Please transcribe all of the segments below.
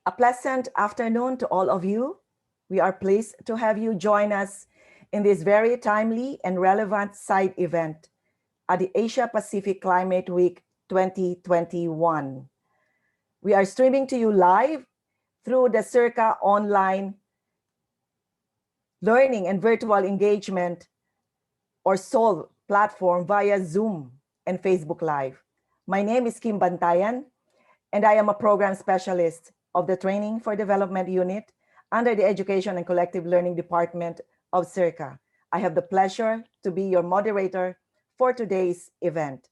A pleasant afternoon to all of you. We are pleased to have you join us in this very timely and relevant side event at the Asia Pacific Climate Week 2021. We are streaming to you live through the SEARCA online learning and virtual engagement or SOL platform via Zoom and Facebook Live. My name is Kim Bantayan, and I am a program specialist of the Training for Development Unit under the Education and Collective Learning Department of SEARCA. I have the pleasure to be your moderator for today's event.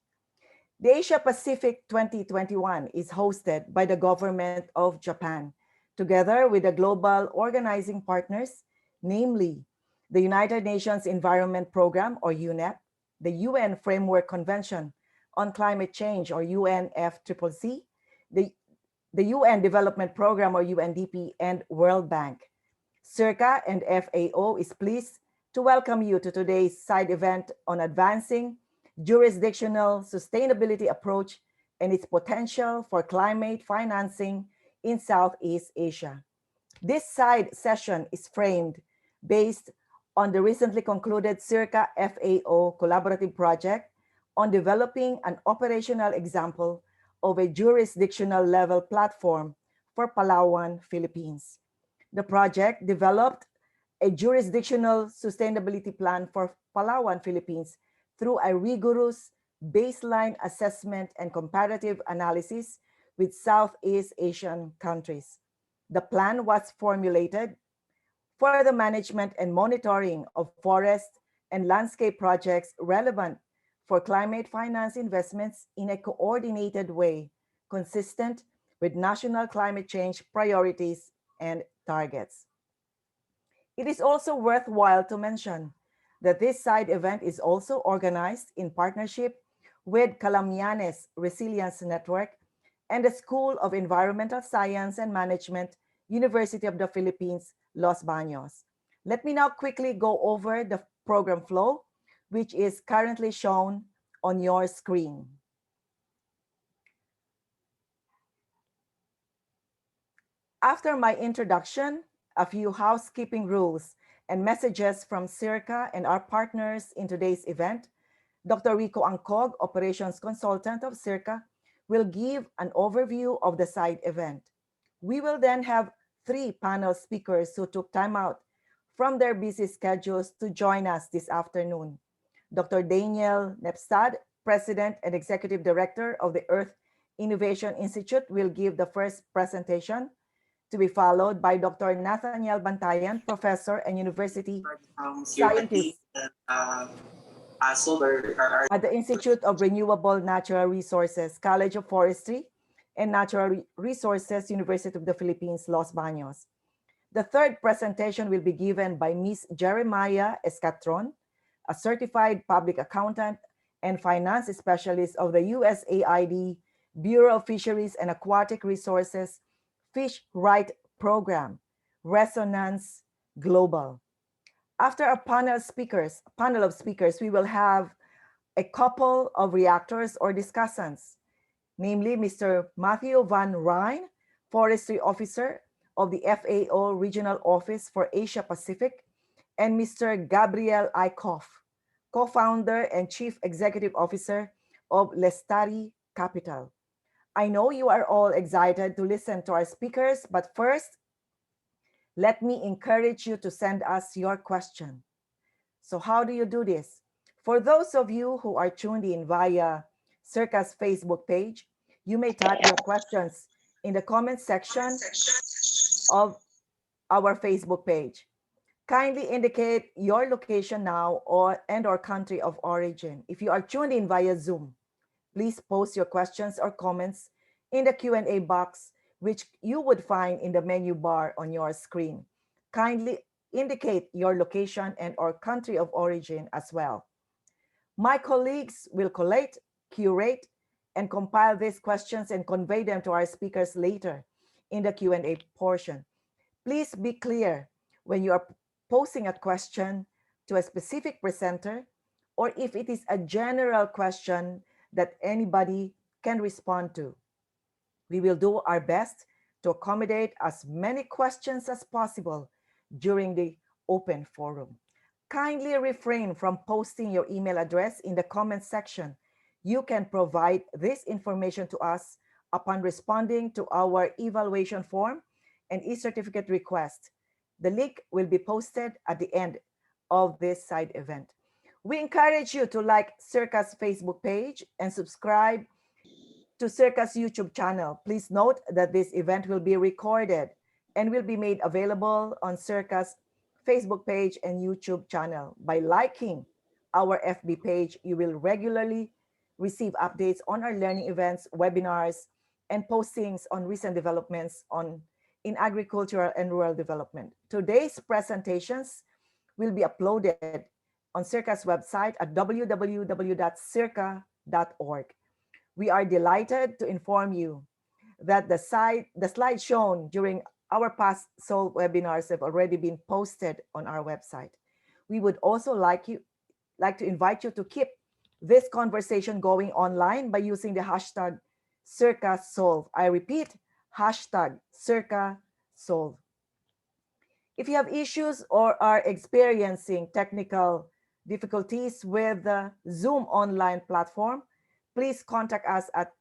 The Asia Pacific 2021 is hosted by the government of Japan, together with the global organizing partners, namely the United Nations Environment Program, or UNEP, the UN Framework Convention on Climate Change, or UNFCCC, the UN Development Program, or UNDP, and World Bank. SEARCA and FAO is pleased to welcome you to today's side event on advancing jurisdictional sustainability approach and its potential for climate financing in Southeast Asia. This side session is framed based on the recently concluded SEARCA FAO collaborative project on developing an operational example of a jurisdictional level platform for Palawan, Philippines. The project developed a jurisdictional sustainability plan for Palawan, Philippines through a rigorous baseline assessment and comparative analysis with Southeast Asian countries. The plan was formulated for the management and monitoring of forest and landscape projects relevant for climate finance investments in a coordinated way, consistent with national climate change priorities and targets. It is also worthwhile to mention that this side event is also organized in partnership with Calamianes Resilience Network and the School of Environmental Science and Management, University of the Philippines, Los Baños. Let me now quickly go over the program flow, which is currently shown on your screen. After my introduction, a few housekeeping rules and messages from SEARCA and our partners in today's event. Dr. Rico Angkog, Operations Consultant of SEARCA, will give an overview of the side event. We will then have 3 panel speakers who took time out from their busy schedules to join us this afternoon. Dr. Daniel Nepstad, President and Executive Director of the Earth Innovation Institute, will give the first presentation, to be followed by Dr. Nathaniel Bantayan, Professor and University Scientist at the Institute of Renewable Natural Resources, College of Forestry and Natural Resources, University of the Philippines, Los Baños. The third presentation will be given by Ms. Jeremiah Escatron, a certified public accountant and finance specialist of the USAID Bureau of Fisheries and Aquatic Resources Fish Right Program, Resonance Global. After a panel of speakers, we will have a couple of reactors or discussants, namely Mr. Matthew Van Rijn, Forestry Officer of the FAO Regional Office for Asia Pacific, and Mr. Gabriel Eickhoff, co-founder and Chief Executive Officer of Lestari Capital. I know you are all excited to listen to our speakers, but first, let me encourage you to send us your question. So how do you do this? For those of you who are tuned in via SEARCA's Facebook page, you may type your questions in the comment section of our Facebook page. Kindly indicate your location now or country of origin. If you are tuned in via Zoom, please post your questions or comments in the Q&A box, which you would find in the menu bar on your screen. Kindly indicate your location and or country of origin as well. My colleagues will collate, curate, and compile these questions and convey them to our speakers later in the Q&A portion. Please be clear when you are posing a question to a specific presenter, or if it is a general question that anybody can respond to. We will do our best to accommodate as many questions as possible during the open forum. Kindly refrain from posting your email address in the comment section. You can provide this information to us upon responding to our evaluation form and e-certificate request. The link will be posted at the end of this side event. We encourage you to like SEARCA's Facebook page and subscribe to SEARCA's YouTube channel. Please note that this event will be recorded and will be made available on SEARCA's Facebook page and YouTube channel. By liking our FB page, you will regularly receive updates on our learning events, webinars, and postings on recent developments in agricultural and rural development. Today's presentations will be uploaded on SEARCA's website at www.searca.org. We are delighted to inform you that the slides shown during our past SOL webinars have already been posted on our website. We would also like to invite you to keep this conversation going online by using the hashtag SEARCASolve. I repeat, hashtag SEARCASolve. If you have issues or are experiencing technical difficulties with the Zoom online platform, please contact us at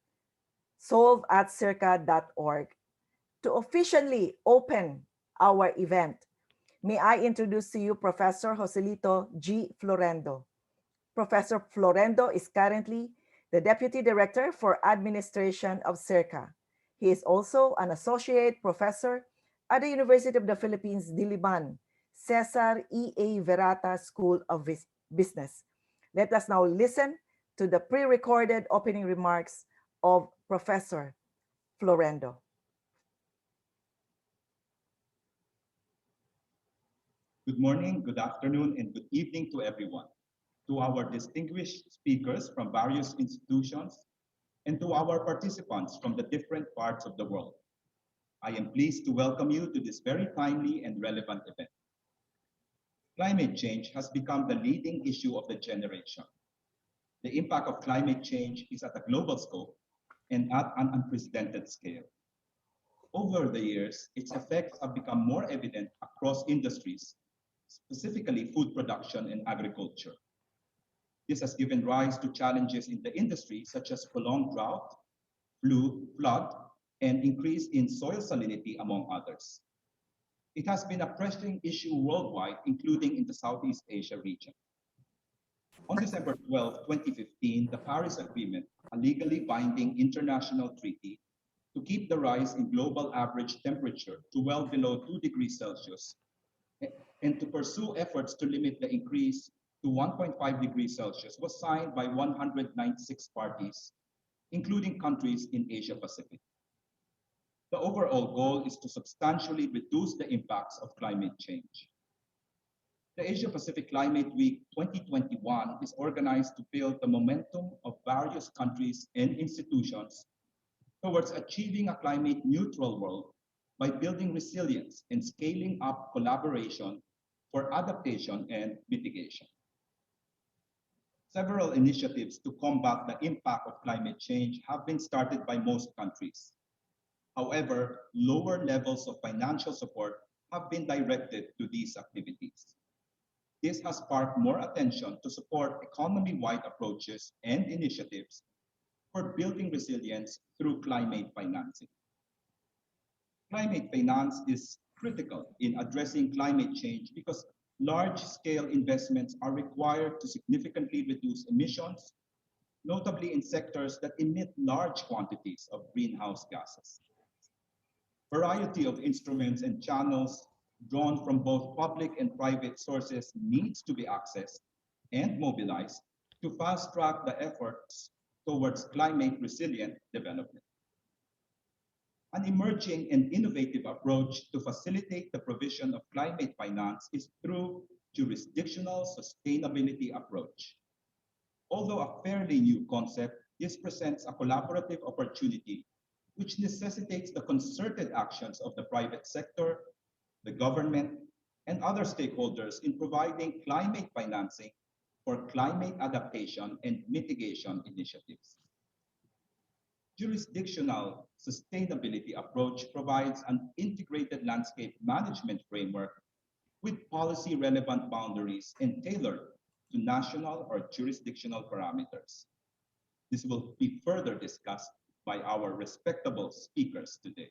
solve@searca.org. To officially open our event, may I introduce to you Professor Joselito G. Florendo. Professor Florendo is currently the Deputy Director for Administration of SEARCA. He is also an Associate Professor at the University of the Philippines, Diliman, Cesar E.A. Verata School of Business. Let us now listen to the pre-recorded opening remarks of Professor Florendo. Good morning, good afternoon, and good evening to everyone. To our distinguished speakers from various institutions, and to our participants from the different parts of the world. I am pleased to welcome you to this very timely and relevant event. Climate change has become the leading issue of the generation. The impact of climate change is at a global scope and at an unprecedented scale. Over the years, its effects have become more evident across industries, specifically food production and agriculture. This has given rise to challenges in the industry such as prolonged drought, flood, and increase in soil salinity, among others. It has been a pressing issue worldwide, including in the Southeast Asia region. On December 12, 2015, the Paris Agreement, a legally binding international treaty to keep the rise in global average temperature to well below 2 degrees Celsius and to pursue efforts to limit the increase to 1.5 degrees Celsius, was signed by 196 parties, including countries in Asia Pacific. The overall goal is to substantially reduce the impacts of climate change. The Asia Pacific Climate Week 2021 is organized to build the momentum of various countries and institutions towards achieving a climate neutral world by building resilience and scaling up collaboration for adaptation and mitigation. Several initiatives to combat the impact of climate change have been started by most countries. However, lower levels of financial support have been directed to these activities. This has sparked more attention to support economy-wide approaches and initiatives for building resilience through climate financing. Climate finance is critical in addressing climate change because large-scale investments are required to significantly reduce emissions, notably in sectors that emit large quantities of greenhouse gases. Variety of instruments and channels drawn from both public and private sources needs to be accessed and mobilized to fast-track the efforts towards climate-resilient development. An emerging and innovative approach to facilitate the provision of climate finance is through jurisdictional sustainability approach. Although a fairly new concept, this presents a collaborative opportunity which necessitates the concerted actions of the private sector, the government, and other stakeholders in providing climate financing for climate adaptation and mitigation initiatives. jurisdictional sustainability approach provides an integrated landscape management framework with policy-relevant boundaries and tailored to national or jurisdictional parameters. This will be further discussed by our respectable speakers today.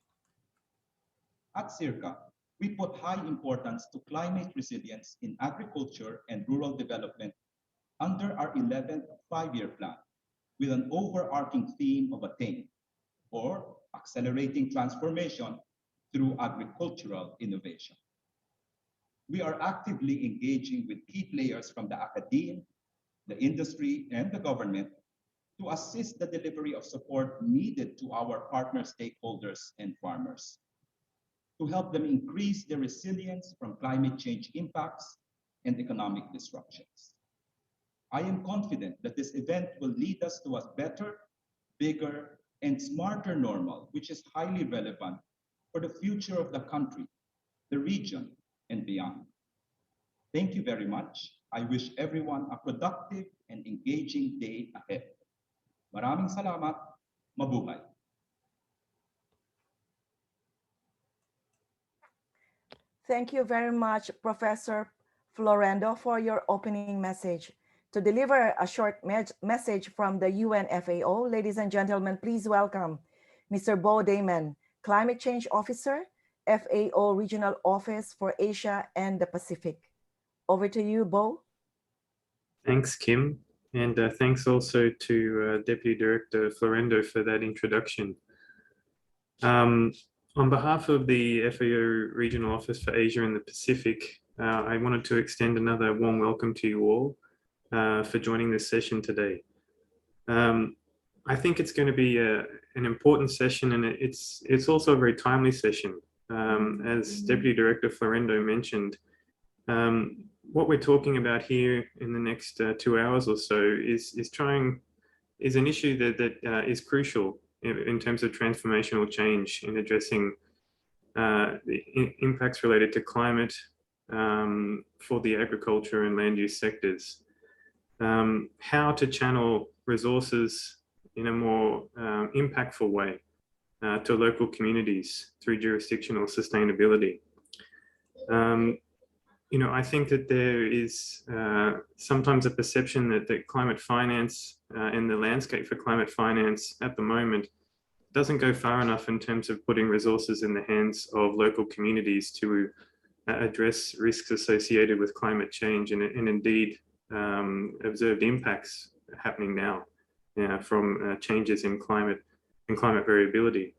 At SEARCA, we put high importance to climate resilience in agriculture and rural development under our 11th five-year plan with an overarching theme of ATTAIN, or accelerating transformation through agricultural innovation. We are actively engaging with key players from the academe, the industry, and the government to assist the delivery of support needed to our partner stakeholders and farmers, to help them increase their resilience from climate change impacts and economic disruptions. I am confident that this event will lead us to a better, bigger, and smarter normal, which is highly relevant for the future of the country, the region, and beyond. Thank you very much. I wish everyone a productive and engaging day ahead. Maraming salamat. Mabuhay. Thank you very much, Professor Florendo, for your opening message. To deliver a short message from the UNFAO, ladies and gentlemen, please welcome Mr. Bo Damon, Climate Change Officer, FAO Regional Office for Asia and the Pacific. Over to you, Bo. Thanks, Kim. And thanks also to Deputy Director Florendo for that introduction. On behalf of the FAO Regional Office for Asia and the Pacific, I wanted to extend another warm welcome to you all for joining this session today. I think it's going to be an important session, and it's also a very timely session. As Deputy Director Florendo mentioned, what we're talking about here in the next 2 hours or so is an issue that is crucial in terms of transformational change in addressing the impacts related to climate for the agriculture and land use sectors. How to channel resources in a more impactful way to local communities through jurisdictional sustainability. I think that there is sometimes a perception that climate finance and the landscape for climate finance at the moment doesn't go far enough in terms of putting resources in the hands of local communities to address risks associated with climate change and indeed observed impacts happening now from changes in climate and climate variability.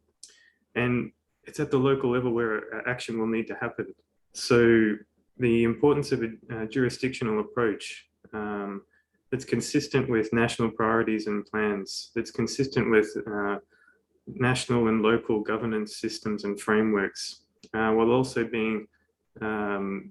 And it's at the local level where action will need to happen. So the importance of a jurisdictional approach that's consistent with national priorities and plans, that's consistent with national and local governance systems and frameworks, while also being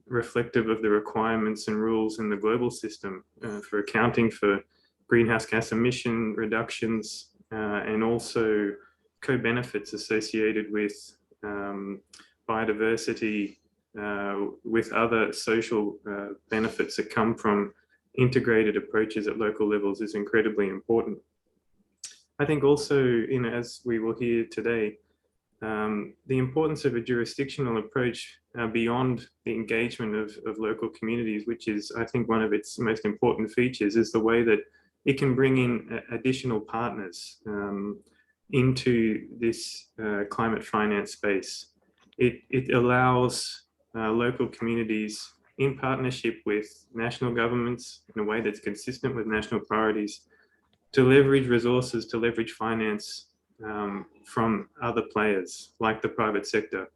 reflective of the requirements and rules in the global system for accounting for greenhouse gas emission reductions and also co-benefits associated with biodiversity, with other social benefits that come from integrated approaches at local levels is incredibly important. I think also, as we will hear today, the importance of a jurisdictional approach beyond the engagement of local communities, which is, I think, one of its most important features, is the way that it can bring in additional partners into this climate finance space. It allows local communities in partnership with national governments in a way that's consistent with national priorities to leverage resources, to leverage finance from other players like the private sector.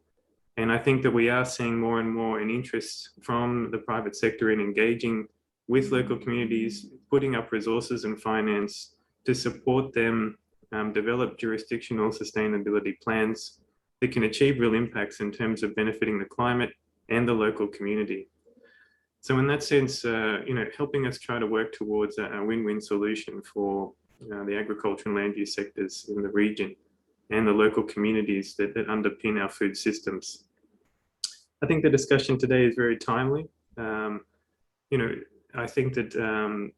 And I think that we are seeing more and more an interest from the private sector in engaging with local communities, putting up resources and finance to support them develop jurisdictional sustainability plans that can achieve real impacts in terms of benefiting the climate and the local community. So in that sense, helping us try to work towards a win-win solution for the agriculture and land use sectors in the region and the local communities that underpin our food systems. I think the discussion today is very timely. I think that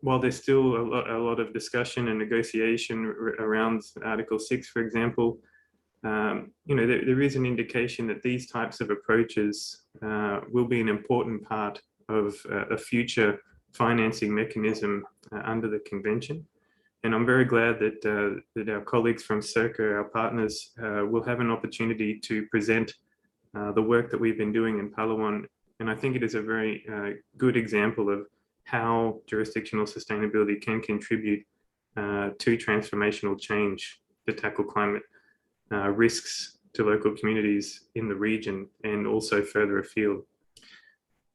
while there's still a lot of discussion and negotiation around Article 6, for example, there is an indication that these types of approaches will be an important part of a future financing mechanism under the convention. And I'm very glad that our colleagues from SEARCA, our partners, will have an opportunity to present the work that we've been doing in Palawan. And I think it is a very good example of how jurisdictional sustainability can contribute to transformational change to tackle climate risks to local communities in the region and also further afield.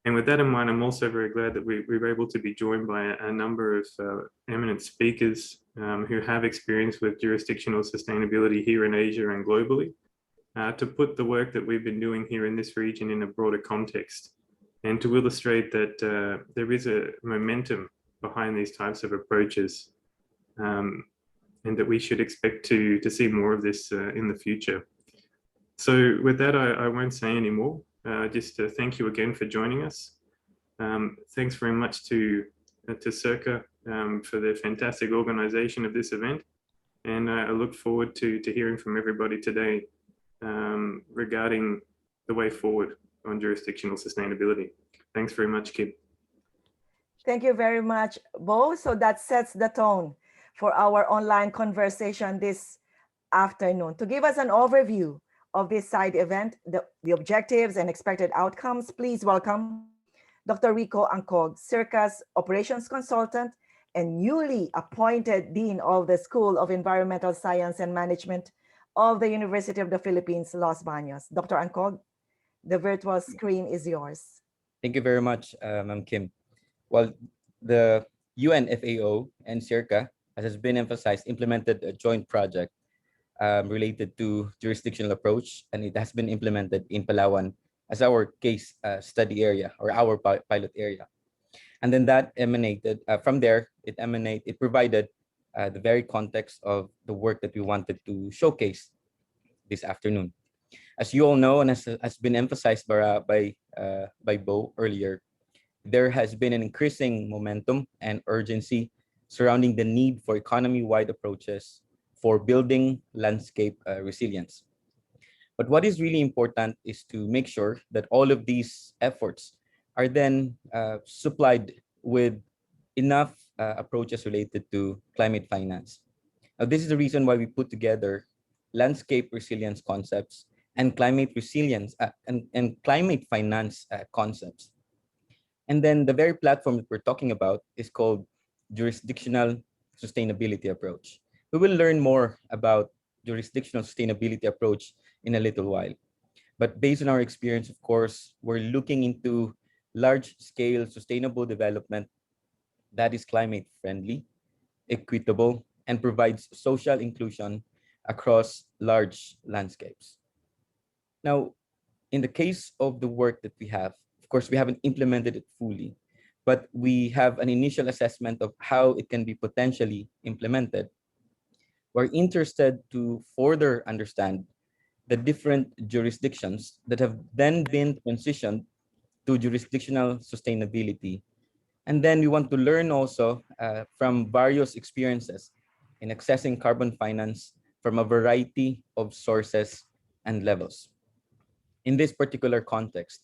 And with that in mind, I'm also very glad that we were able to be joined by a number of eminent speakers who have experience with jurisdictional sustainability here in Asia and globally, to put the work that we've been doing here in this region in a broader context, and to illustrate that there is a momentum behind these types of approaches, and that we should expect to see more of this in the future. So with that, I won't say any more. Just to thank you again for joining us. Thanks very much to SEARCA for the fantastic organization of this event. And I look forward to hearing from everybody today regarding the way forward on jurisdictional sustainability. Thanks very much, Kim. Thank you very much, Bo. So that sets the tone for our online conversation this afternoon. To give us an overview of this side event, the objectives and expected outcomes, please welcome Dr. Rico Angkog, SEARCA's operations consultant and newly appointed Dean of the School of Environmental Science and Management of the University of the Philippines, Los Baños. Dr. Angkog, the virtual screen is yours. Thank you very much, Ma'am Kim. Well, the UNFAO and SEARCA, as has been emphasized, implemented a joint project related to jurisdictional approach, and it has been implemented in Palawan as our case study area or our pilot area. And then that emanated from there. It provided the very context of the work that we wanted to showcase this afternoon. As you all know, and as has been emphasized by Bo earlier, there has been an increasing momentum and urgency surrounding the need for economy-wide approaches for building landscape resilience. But what is really important is to make sure that all of these efforts are then supplied with enough approaches related to climate finance. Now, this is the reason why we put together landscape resilience concepts and climate resilience and climate finance concepts. And then the very platform that we're talking about is called Jurisdictional Sustainability Approach. We will learn more about jurisdictional sustainability approach in a little while. But based on our experience, of course, we're looking into large-scale sustainable development that is climate-friendly, equitable, and provides social inclusion across large landscapes. Now, in the case of the work that we have, of course, we haven't implemented it fully, but we have an initial assessment of how it can be potentially implemented. We're interested to further understand the different jurisdictions that have then been transitioned to jurisdictional sustainability. And then we want to learn also from various experiences in accessing carbon finance from a variety of sources and levels. In this particular context,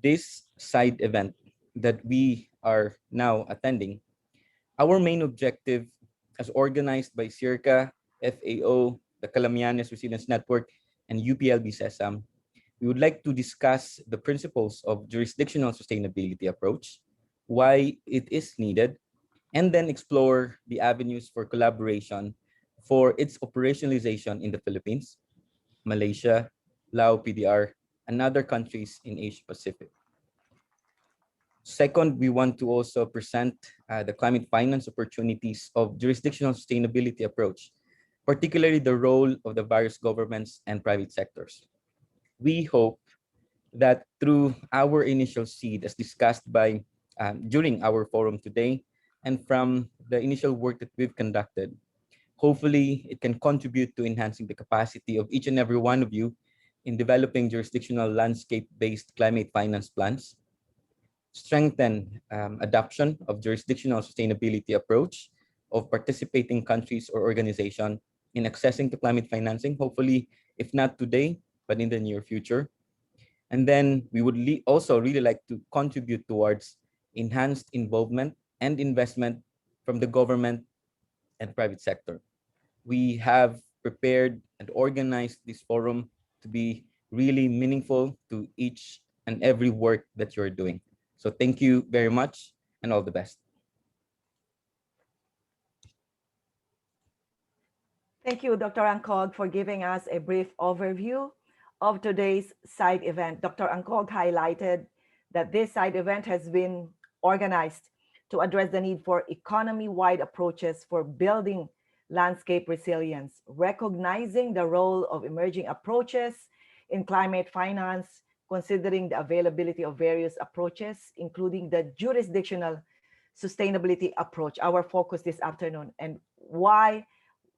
this side event that we are now attending, our main objective as organized by SEARCA, FAO, the Calamianes Resilience Network, and UPLB-SESAM, we would like to discuss the principles of jurisdictional sustainability approach, why it is needed, and then explore the avenues for collaboration for its operationalization in the Philippines, Malaysia, Laos, PDR, and other countries in Asia Pacific. Second, we want to also present the climate finance opportunities of jurisdictional sustainability approach, particularly the role of the various governments and private sectors. We hope that through our initial seed, as discussed by during our forum today, and from the initial work that we've conducted, hopefully it can contribute to enhancing the capacity of each and every one of you in developing jurisdictional landscape-based climate finance plans, strengthen adoption of jurisdictional sustainability approach of participating countries or organizations in accessing to climate financing, hopefully, if not today, but in the near future. And then we would also really like to contribute towards enhanced involvement and investment from the government and private sector. We have prepared and organized this forum to be really meaningful to each and every work that you're doing. So thank you very much and all the best. Thank you, Dr. Angkog, for giving us a brief overview of today's side event. Dr. Angkog highlighted that this side event has been organized to address the need for economy-wide approaches for building landscape resilience, recognizing the role of emerging approaches in climate finance, considering the availability of various approaches, including the jurisdictional sustainability approach, our focus this afternoon, and why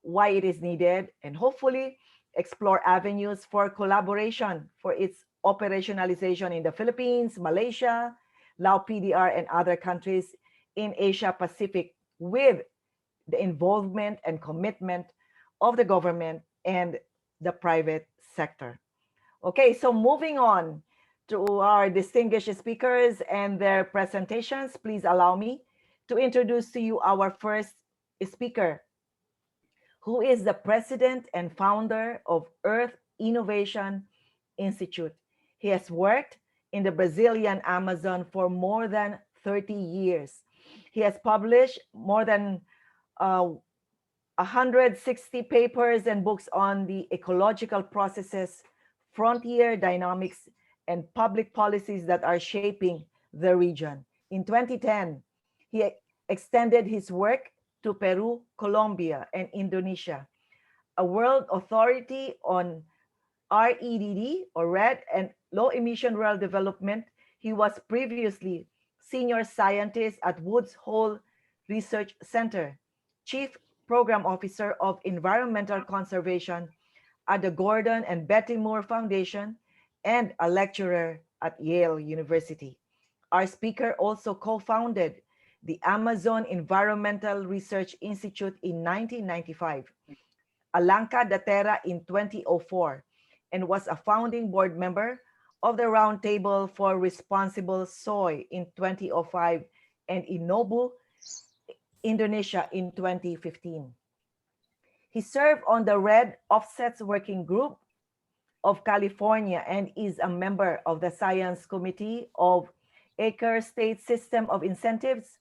it is needed, and hopefully explore avenues for collaboration for its operationalization in the Philippines, Malaysia, Lao PDR, and other countries in Asia Pacific with the involvement and commitment of the government and the private sector. Okay, so moving on to our distinguished speakers and their presentations, please allow me to introduce to you our first speaker, who is the president and founder of Earth Innovation Institute. He has worked in the Brazilian Amazon for more than 30 years. He has published more than 160 papers and books on the ecological processes, frontier dynamics, and public policies that are shaping the region. In 2010, he extended his work to Peru, Colombia, and Indonesia. A world authority on REDD, or RED, and low emission rural development, he was previously senior scientist at Woods Hole Research Center, chief program officer of environmental conservation at the Gordon and Betty Moore Foundation, and a lecturer at Yale University. Our speaker also co-founded the Amazon Environmental Research Institute in 1995, Alanca da Terra in 2004, and was a founding board member of the Roundtable for Responsible Soy in 2005 and Inobu, Indonesia in 2015. He served on the Red Offsets Working Group of California and is a member of the Science Committee of Acre State System of Incentives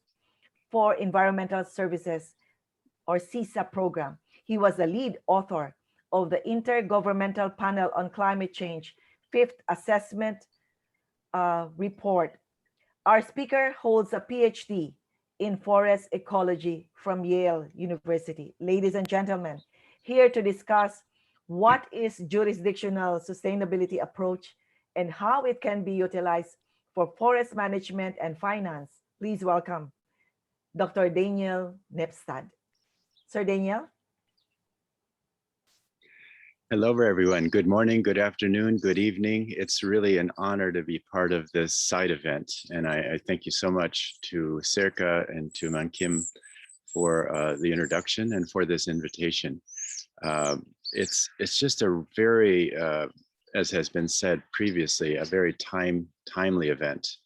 for Environmental Services, or SESA program. He was the lead author of the Intergovernmental Panel on Climate Change Fifth Assessment Report. Our speaker holds a PhD in forest ecology from Yale University. Ladies and gentlemen, here to discuss what is jurisdictional sustainability approach and how it can be utilized for forest management and finance, please welcome Dr. Daniel Nepstad. Sir Daniel. Hello, everyone. Good morning, good afternoon, good evening. It's really an honor to be part of this side event. And I thank you so much to SEARCA and to Kim for the introduction and for this invitation. It's just a very, as has been said previously, a very timely event.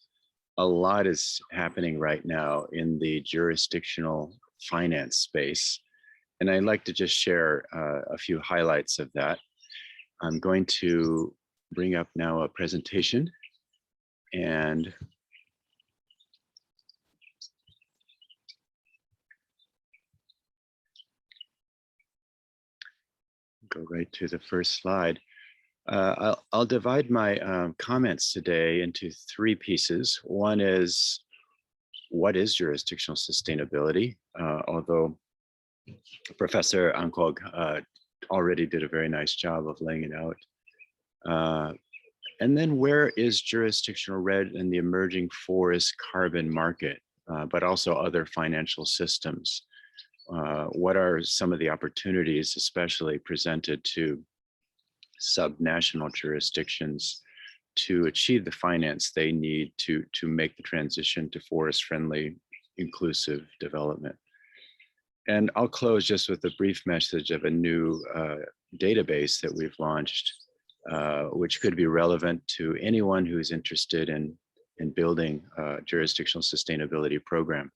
A lot is happening right now in the jurisdictional finance space. And I'd like to just share a few highlights of that. I'm going to bring up now a presentation and go right to the first slide. I'll divide my comments today into three pieces. One is, what is jurisdictional sustainability? Although Professor Angkog already did a very nice job of laying it out. And then where is jurisdictional RED in the emerging forest carbon market, but also other financial systems? What are some of the opportunities, especially presented to subnational jurisdictions to achieve the finance they need to make the transition to forest-friendly, inclusive development. And I'll close just with a brief message of a new database that we've launched, which could be relevant to anyone who's interested in building a jurisdictional sustainability program.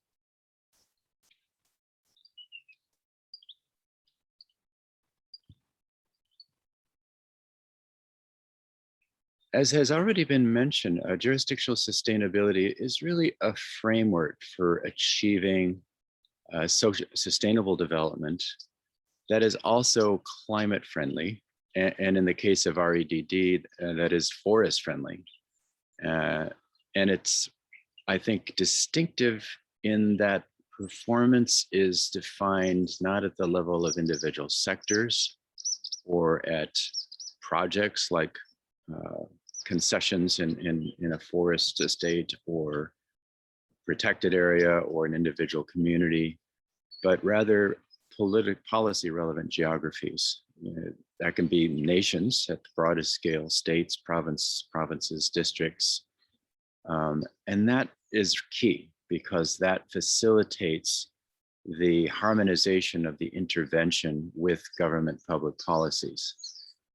As has already been mentioned, jurisdictional sustainability is really a framework for achieving sustainable development that is also climate friendly, and in the case of REDD, that is forest friendly. And it's, I think, distinctive in that performance is defined not at the level of individual sectors or at projects like concessions in a forest estate or protected area or an individual community, but rather policy relevant geographies. That can be nations at the broadest scale, states, provinces, districts. And that is key because that facilitates the harmonization of the intervention with government public policies.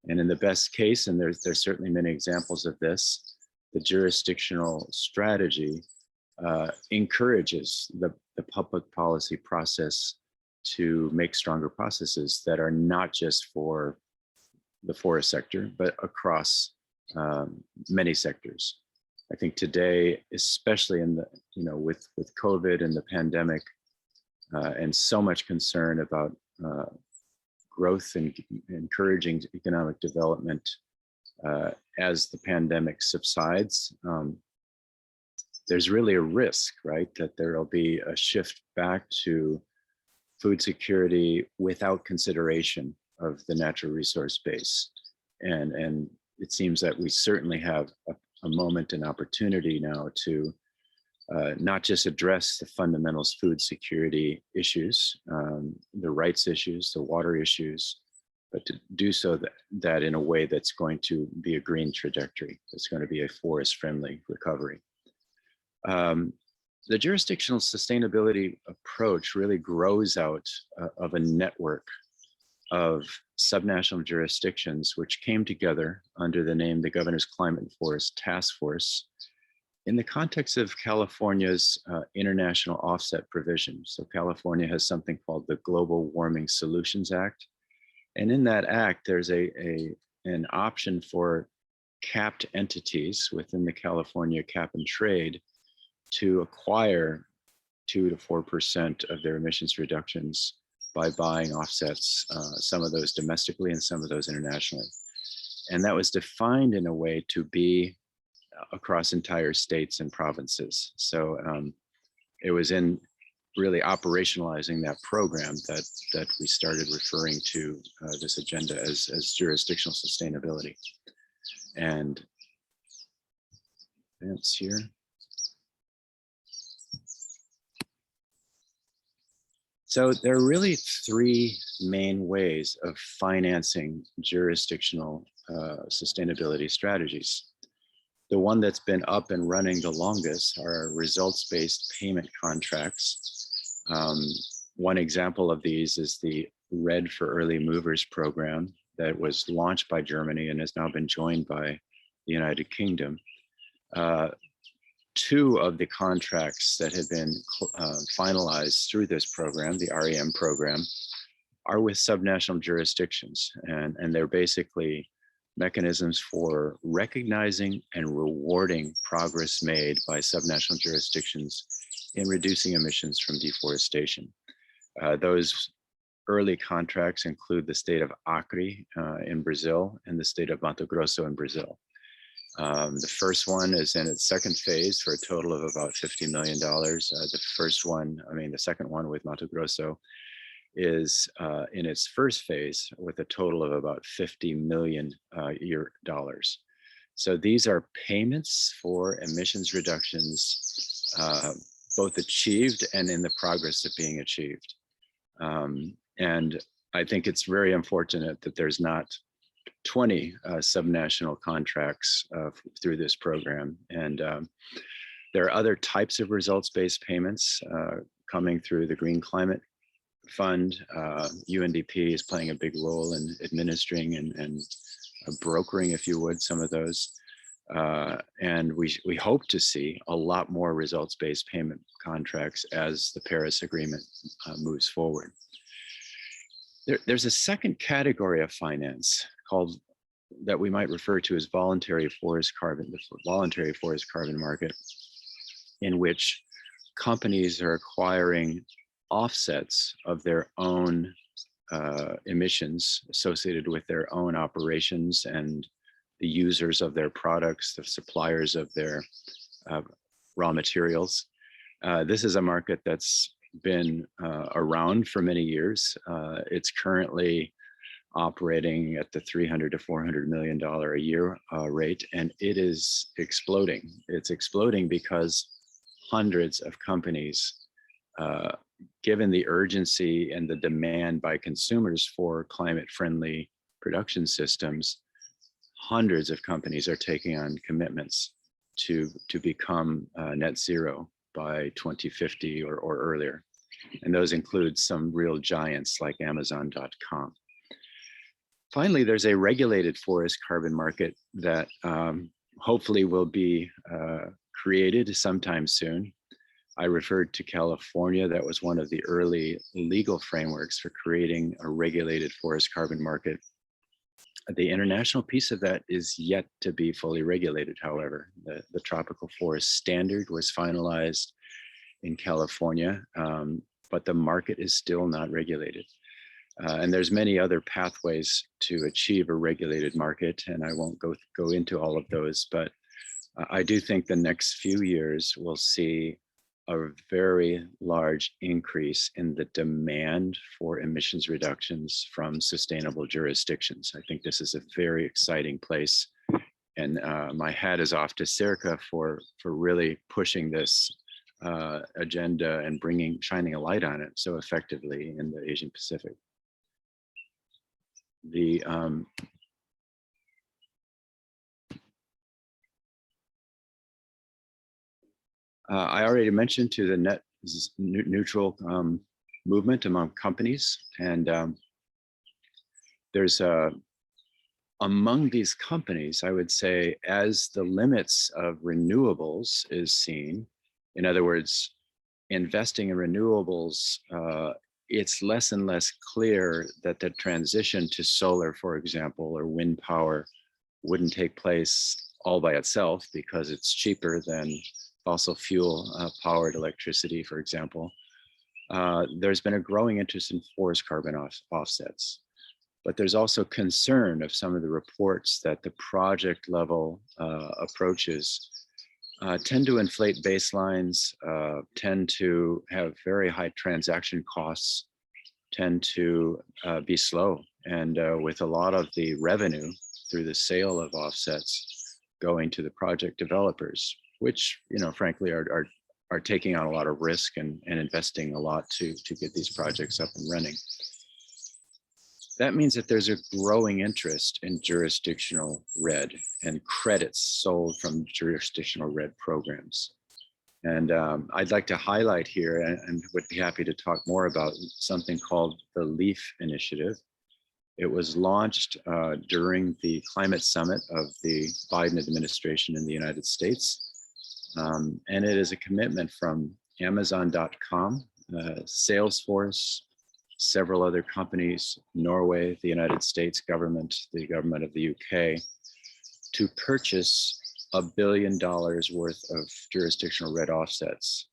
And in the best case, and there's certainly many examples of this, the jurisdictional strategy encourages the public policy process to make stronger processes that are not just for the forest sector, but across many sectors. I think today, especially in the, with COVID and the pandemic, and so much concern about growth and encouraging economic development as the pandemic subsides, there's really a risk, right, that there will be a shift back to food security without consideration of the natural resource base. And it seems that we certainly have a moment and opportunity now to not just address the fundamentals food security issues, the rights issues, the water issues, but to do so that in a way that's going to be a green trajectory, that's going to be a forest-friendly recovery. The jurisdictional sustainability approach really grows out of a network of subnational jurisdictions which came together under the name the Governor's Climate and Forest Task Force in the context of California's international offset provisions. So California has something called the Global Warming Solutions Act. And in that act, there's an option for capped entities within the California cap and trade to acquire 2 to 4% of their emissions reductions by buying offsets, some of those domestically and some of those internationally. And that was defined in a way to be across entire states and provinces. So it was in really operationalizing that program that we started referring to this agenda as jurisdictional sustainability. And advance here. So there are really 3 main ways of financing jurisdictional sustainability strategies. The one that's been up and running the longest are results-based payment contracts. One example of these is the RED for Early Movers program that was launched by Germany and has now been joined by the United Kingdom. 2 of the contracts that have been finalized through this program, the REM program, are with subnational jurisdictions, and they're basically mechanisms for recognizing and rewarding progress made by subnational jurisdictions in reducing emissions from deforestation. Those early contracts include the state of Acre in Brazil and the state of Mato Grosso in Brazil. The first one is in its second phase for a total of about $50 million. The second one with Mato Grosso is in its first phase with a total of about $50 million dollars. So these are payments for emissions reductions, both achieved and in the progress of being achieved. And I think it's very unfortunate that there's not 20 subnational contracts through this program. And there are other types of results-based payments coming through the Green Climate Fund. UNDP is playing a big role in administering and brokering, if you would, some of those. And we hope to see a lot more results-based payment contracts as the Paris Agreement moves forward. There's a second category of finance called, that we might refer to as voluntary forest carbon, the voluntary forest carbon market, in which companies are acquiring offsets of their own emissions associated with their own operations and the users of their products, the suppliers of their raw materials. This is a market that's been around for many years. It's currently operating at the $300 to $400 million a year rate, and it is exploding. It's exploding because hundreds of companies, given the urgency and the demand by consumers for climate-friendly production systems, hundreds of companies are taking on commitments to become net zero by 2050 or earlier. And those include some real giants like Amazon.com. Finally, there's a regulated forest carbon market that hopefully will be created sometime soon. I referred to California. That was one of the early legal frameworks for creating a regulated forest carbon market. The international piece of that is yet to be fully regulated, however. The Tropical Forest Standard was finalized in California, but the market is still not regulated. And there's many other pathways to achieve a regulated market, and I won't go into all of those, but I do think the next few years we'll see a very large increase in the demand for emissions reductions from sustainable jurisdictions. I think this is a very exciting place, and my hat is off to SEARCA for really pushing this agenda and shining a light on it so effectively in the Asian Pacific. I already mentioned to the net neutral movement among companies, and there's among these companies, I would say, as the limits of renewables is seen, in other words, investing in renewables, it's less and less clear that the transition to solar, for example, or wind power wouldn't take place all by itself because it's cheaper than fossil fuel powered electricity, for example. There's been a growing interest in forest carbon offsets, but there's also concern of some of the reports that the project level approaches tend to inflate baselines, tend to have very high transaction costs, tend to be slow, and with a lot of the revenue through the sale of offsets going to the project developers, which, frankly, are taking on a lot of risk and investing a lot to get these projects up and running. That means that there's a growing interest in jurisdictional RED and credits sold from jurisdictional RED programs. And I'd like to highlight here, and would be happy to talk more about, something called the LEAF initiative. It was launched during the climate summit of the Biden administration in the United States. And it is a commitment from Amazon.com, Salesforce, several other companies, Norway, the United States government, the government of the UK, to purchase $1 billion worth of jurisdictional RED offsets.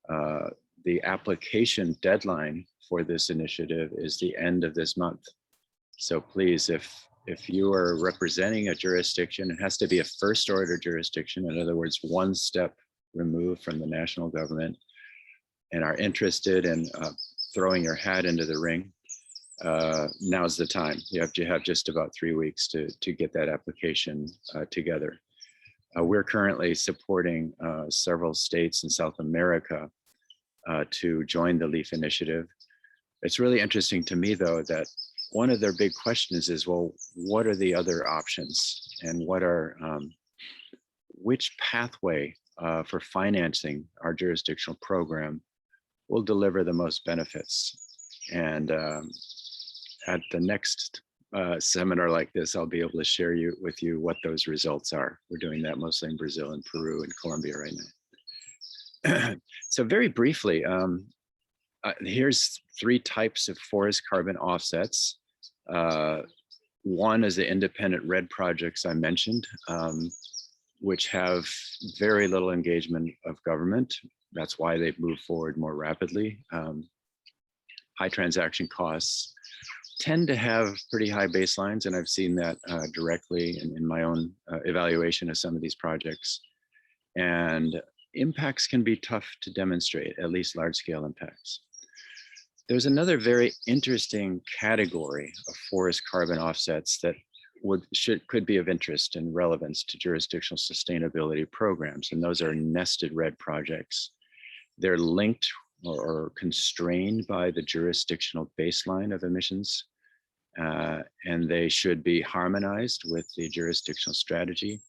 The application deadline for this initiative is the end of this month. So please, if you are representing a jurisdiction, it has to be a first order jurisdiction. In other words, one step removed from the national government, and are interested in throwing your hat into the ring, now's the time. You have just about 3 weeks to get that application together. We're currently supporting several states in South America to join the LEAF initiative. It's really interesting to me, though, that one of their big questions is, well, what are the other options, and what are which pathway for financing our jurisdictional program will deliver the most benefits? And at the next seminar like this, I'll be able to share with you what those results are. We're doing that mostly in Brazil and Peru and Colombia right now. So very briefly, here's 3 types of forest carbon offsets. One is the independent RED projects I mentioned, which have very little engagement of government. That's why they've moved forward more rapidly. High transaction costs tend to have pretty high baselines, and I've seen that directly in my own evaluation of some of these projects. And impacts can be tough to demonstrate, at least large-scale impacts. There's another very interesting category of forest carbon offsets that could be of interest and relevance to jurisdictional sustainability programs, and those are nested RED projects. They're linked or constrained by the jurisdictional baseline of emissions, and they should be harmonized with the jurisdictional strategy.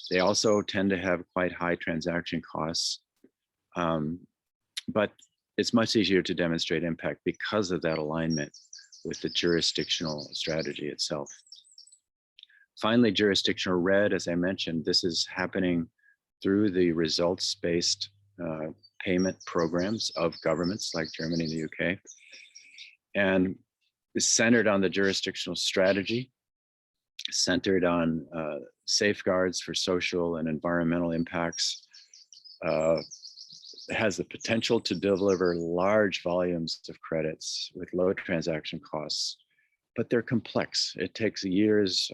They also tend to have quite high transaction costs, but it's much easier to demonstrate impact because of that alignment with the jurisdictional strategy itself. Finally, jurisdictional RED, as I mentioned, this is happening through the results-based payment programs of governments like Germany and the UK, and is centered on the jurisdictional strategy, centered on safeguards for social and environmental impacts, has the potential to deliver large volumes of credits with low transaction costs, but they're complex. It takes years,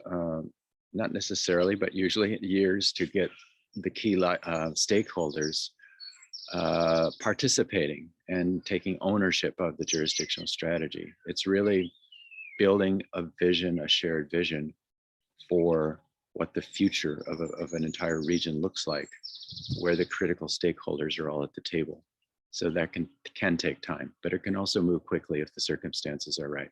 not necessarily, but usually years to get the key stakeholders participating and taking ownership of the jurisdictional strategy. It's really building a vision, a shared vision for what the future of an entire region looks like, where the critical stakeholders are all at the table. So that can take time, but it can also move quickly if the circumstances are right.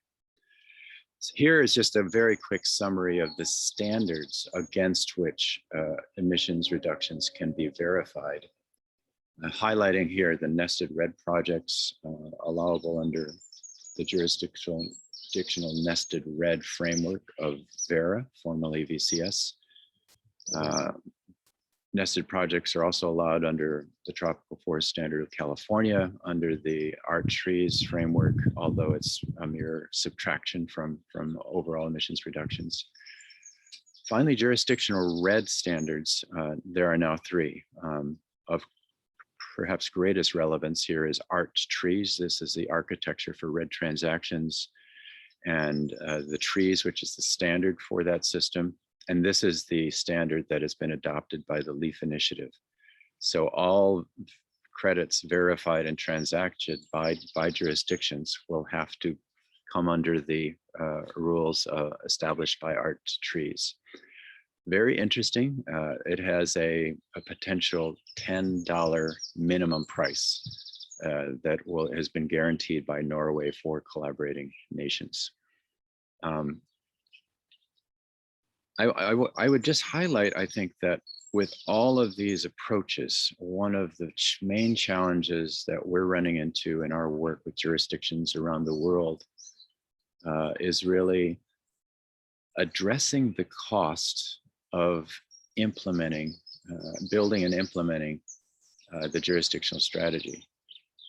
So here is just a very quick summary of the standards against which emissions reductions can be verified. Highlighting here the nested RED projects allowable under the jurisdictional nested RED framework of VERA, formerly VCS. Nested projects are also allowed under the Tropical Forest Standard of California, under the ART trees framework, although it's a mere subtraction from overall emissions reductions. Finally, jurisdictional RED standards, there are now 3. Of perhaps greatest relevance here is ART trees. This is the architecture for RED transactions, and the trees, which is the standard for that system. And this is the standard that has been adopted by the LEAF initiative. So all credits verified and transacted by jurisdictions will have to come under the rules established by ART trees. Very interesting. It has a potential $10 minimum price that has been guaranteed by Norway for collaborating nations. I would just highlight, I think, that with all of these approaches, one of the main challenges that we're running into in our work with jurisdictions around the world is really addressing the cost of implementing, building and implementing the jurisdictional strategy.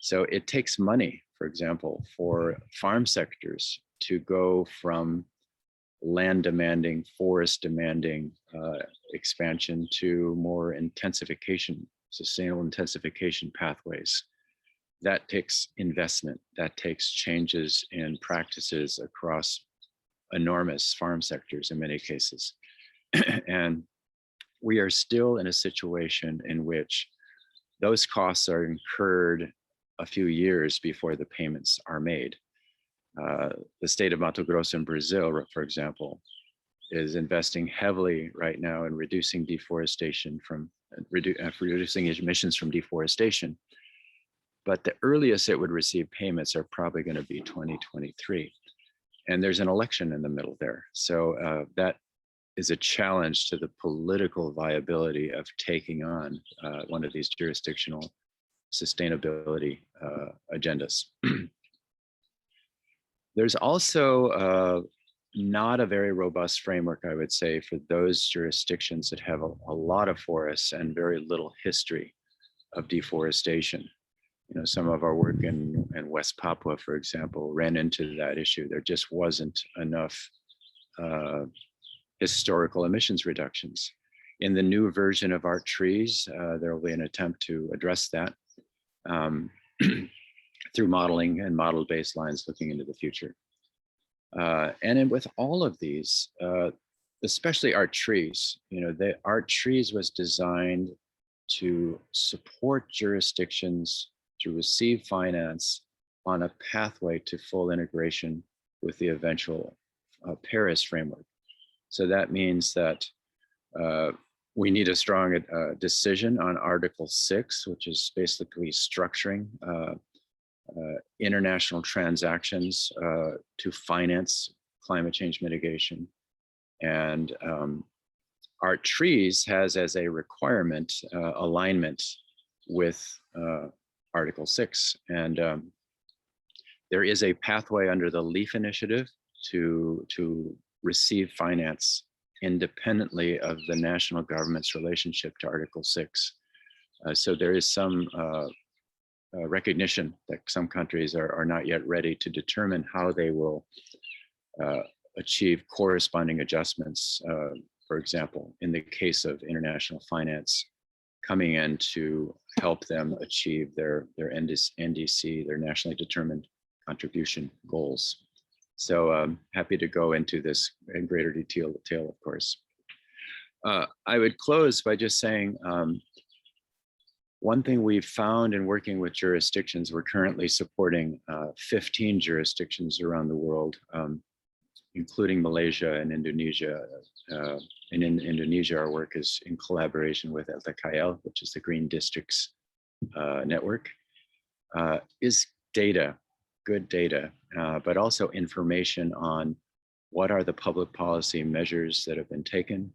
So it takes money, for example, for farm sectors to go from land demanding, forest demanding expansion to more intensification, sustainable intensification pathways. That takes investment, that takes changes in practices across enormous farm sectors in many cases. And we are still in a situation in which those costs are incurred a few years before the payments are made. The state of Mato Grosso in Brazil, for example, is investing heavily right now in reducing deforestation reducing emissions from deforestation. But the earliest it would receive payments are probably going to be 2023. And there's an election in the middle there. So that is a challenge to the political viability of taking on one of these jurisdictional sustainability agendas. There's also not a very robust framework, I would say, for those jurisdictions that have a lot of forests and very little history of deforestation. You know, some of our work in West Papua, for example, ran into that issue. There just wasn't enough historical emissions reductions. In the new version of Our Trees, there will be an attempt to address that through modeling and model baselines looking into the future. And then with all of these, especially Our Trees, you know, Our Trees was designed to support jurisdictions to receive finance on a pathway to full integration with the eventual Paris framework. So that means that we need a strong decision on Article 6, which is basically structuring international transactions to finance climate change mitigation. And Our Trees has as a requirement alignment with Article 6. And there is a pathway under the LEAF initiative to receive finance independently of the national government's relationship to Article 6. So there is some recognition that some countries are not yet ready to determine how they will achieve corresponding adjustments. For example, in the case of international finance coming in to help them achieve their NDC, their nationally determined contribution goals. So I'm happy to go into this in greater detail, of course. I would close by just saying, one thing we've found in working with jurisdictions, we're currently supporting 15 jurisdictions around the world, including Malaysia and Indonesia. And in Indonesia, our work is in collaboration with LTKL, which is the Green Districts Network, is data, good data, but also information on what are the public policy measures that have been taken,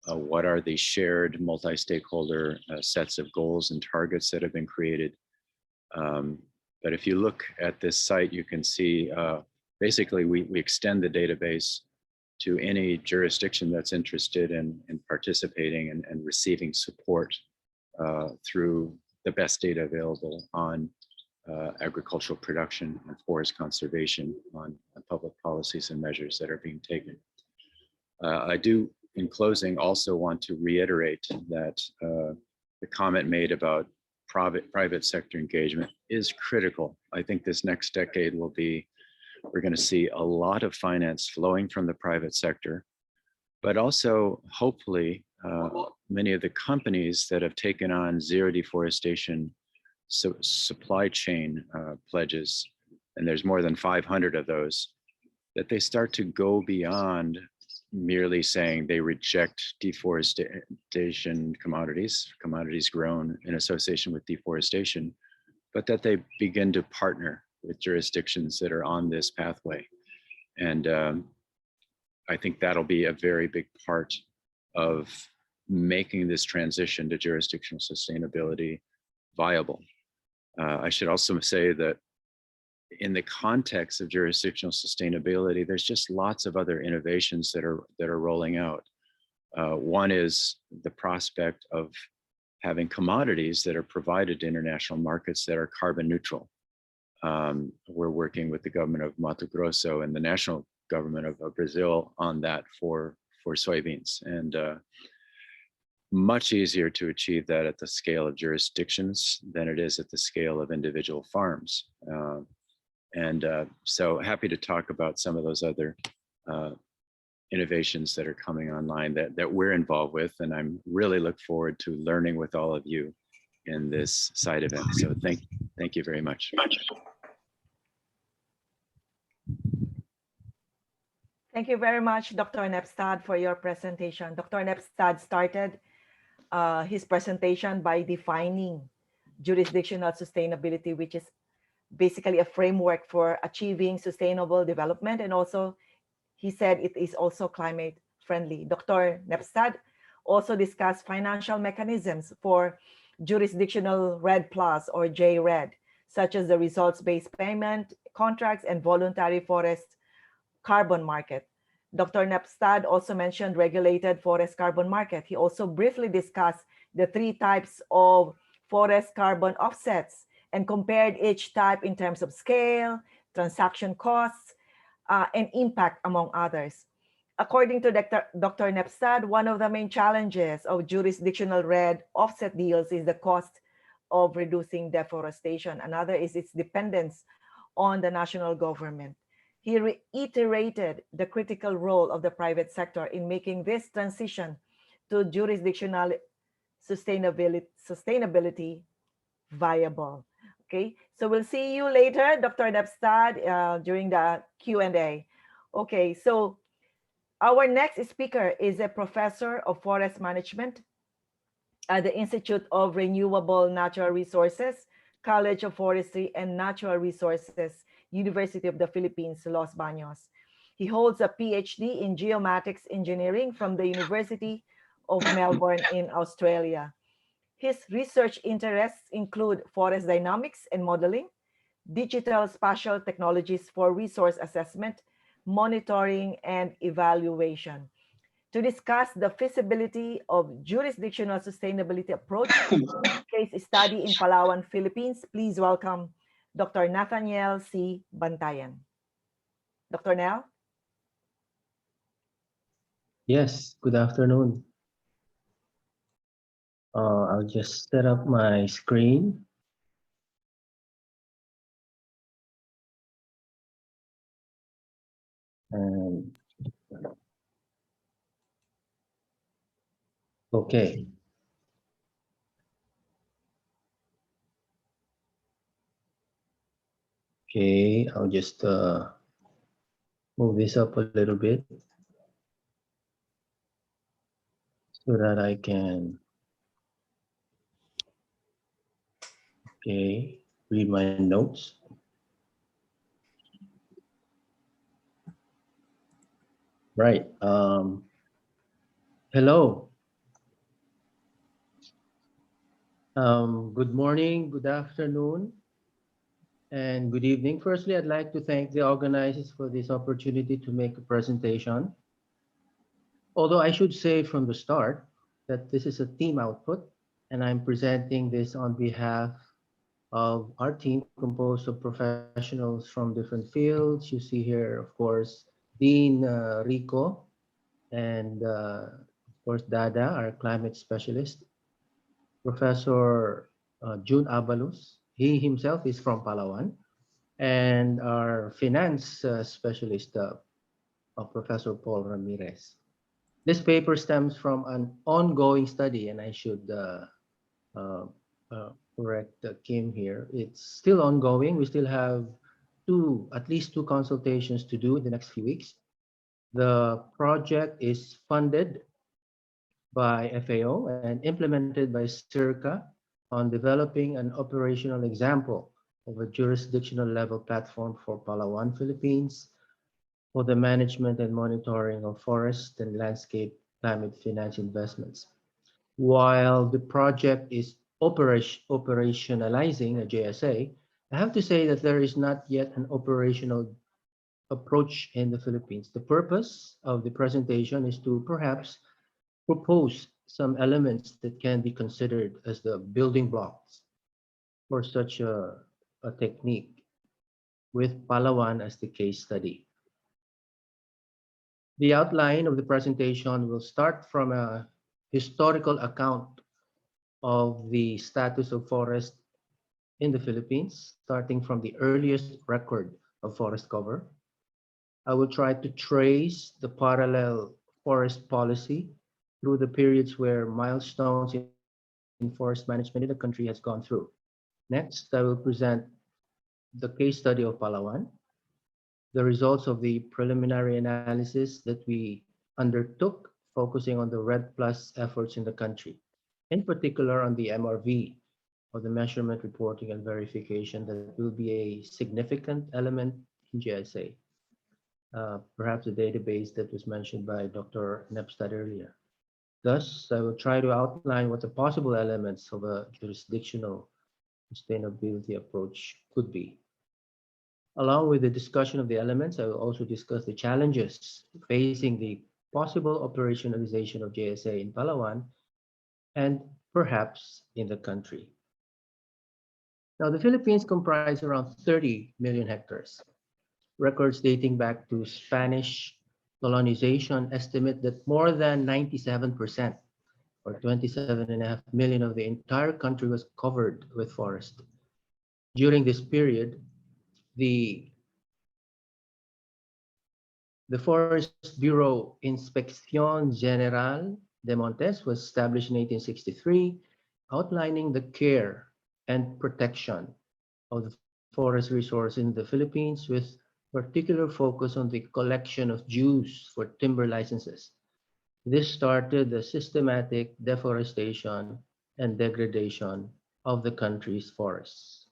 what are the shared multi-stakeholder sets of goals and targets that have been created. But if you look at this site, you can see basically we extend the database to any jurisdiction that's interested in participating and receiving support through the best data available on agricultural production and forest conservation, on public policies and measures that are being taken. I do, in closing, also want to reiterate that the comment made about private sector engagement is critical. I think this next decade will be, we're going to see a lot of finance flowing from the private sector, but also hopefully many of the companies that have taken on zero deforestation supply chain pledges, and there's more than 500 of those, that they start to go beyond merely saying they reject deforestation commodities grown in association with deforestation, but that they begin to partner with jurisdictions that are on this pathway. And I think that'll be a very big part of making this transition to jurisdictional sustainability viable. I should also say that in the context of jurisdictional sustainability, there's just lots of other innovations that are rolling out. One is the prospect of having commodities that are provided to international markets that are carbon neutral. We're working with the government of Mato Grosso and the national government of Brazil on that for soybeans, and much easier to achieve that at the scale of jurisdictions than it is at the scale of individual farms. So happy to talk about some of those other innovations that are coming online that we're involved with, and I'm really look forward to learning with all of you in this side event. So thank you very much. Thank you very much, Dr. Nepstad, for your presentation. Dr. Nepstad started his presentation by defining jurisdictional sustainability, which is basically a framework for achieving sustainable development. And also, he said it is also climate friendly. Dr. Nepstad also discussed financial mechanisms for jurisdictional RED Plus or JRED, such as the results-based payment contracts and voluntary forest carbon market. Dr. Nepstad also mentioned regulated forest carbon market. He also briefly discussed the 3 types of forest carbon offsets and compared each type in terms of scale, transaction costs, and impact, among others. According to Dr. Nepstad, one of the main challenges of jurisdictional RED offset deals is the cost of reducing deforestation. Another is its dependence on the national government. He reiterated the critical role of the private sector in making this transition to jurisdictional sustainability viable. Okay, so we'll see you later, Dr. Nepstad, during the Q&A. Okay, so our next speaker is a professor of forest management at the Institute of Renewable Natural Resources, College of Forestry and Natural Resources, University of the Philippines, Los Baños. He holds a PhD in geomatics engineering from the University of Melbourne in Australia. His research interests include forest dynamics and modeling, digital spatial technologies for resource assessment, monitoring, and evaluation. To discuss the feasibility of jurisdictional sustainability approach case study in Palawan, Philippines, please welcome Dr. Nathaniel C. Bantayan. Dr. Nell? Yes, good afternoon. I'll just set up my screen. And okay. Okay, I'll just move this up a little bit so that I can, okay, read my notes. Right. Hello. Good morning, good afternoon, and good evening. Firstly, I'd like to thank the organizers for this opportunity to make a presentation. Although I should say from the start that this is a team output, and I'm presenting this on behalf of our team composed of professionals from different fields. You see here, of course, Dean Rico, and of course, Dada, our climate specialist, Professor June Abalos. He himself is from Palawan, and our finance specialist, Professor Paul Ramirez. This paper stems from an ongoing study, and I should correct Kim here. It's still ongoing. We still have at least two consultations to do in the next few weeks. The project is funded by FAO and implemented by SEARCA on developing an operational example of a jurisdictional level platform for Palawan, Philippines, for the management and monitoring of forest and landscape climate finance investments. While the project is operationalizing a JSA, I have to say that there is not yet an operational approach in the Philippines. The purpose of the presentation is to perhaps propose some elements that can be considered as the building blocks for such a technique, with Palawan as the case study. The outline of the presentation will start from a historical account of the status of forest in the Philippines, starting from the earliest record of forest cover. I will try to trace the parallel forest policy through the periods where milestones in forest management in the country has gone through. Next, I will present the case study of Palawan, the results of the preliminary analysis that we undertook, focusing on the RED Plus efforts in the country, in particular on the MRV of the measurement, reporting, and verification that will be a significant element in GSA. Perhaps the database that was mentioned by Dr. Nepstad earlier. Thus, I will try to outline what the possible elements of a jurisdictional sustainability approach could be. Along with the discussion of the elements, I will also discuss the challenges facing the possible operationalization of JSA in Palawan and perhaps in the country. Now, the Philippines comprise around 30 million hectares. Records dating back to Spanish colonization estimate that more than 97%, or 27.5 million of the entire country, was covered with forest. During this period, the Forest Bureau Inspección General de Montes was established in 1863, outlining the care and protection of the forest resource in the Philippines, with particular focus on the collection of dues for timber licenses. This started the systematic deforestation and degradation of the country's forests.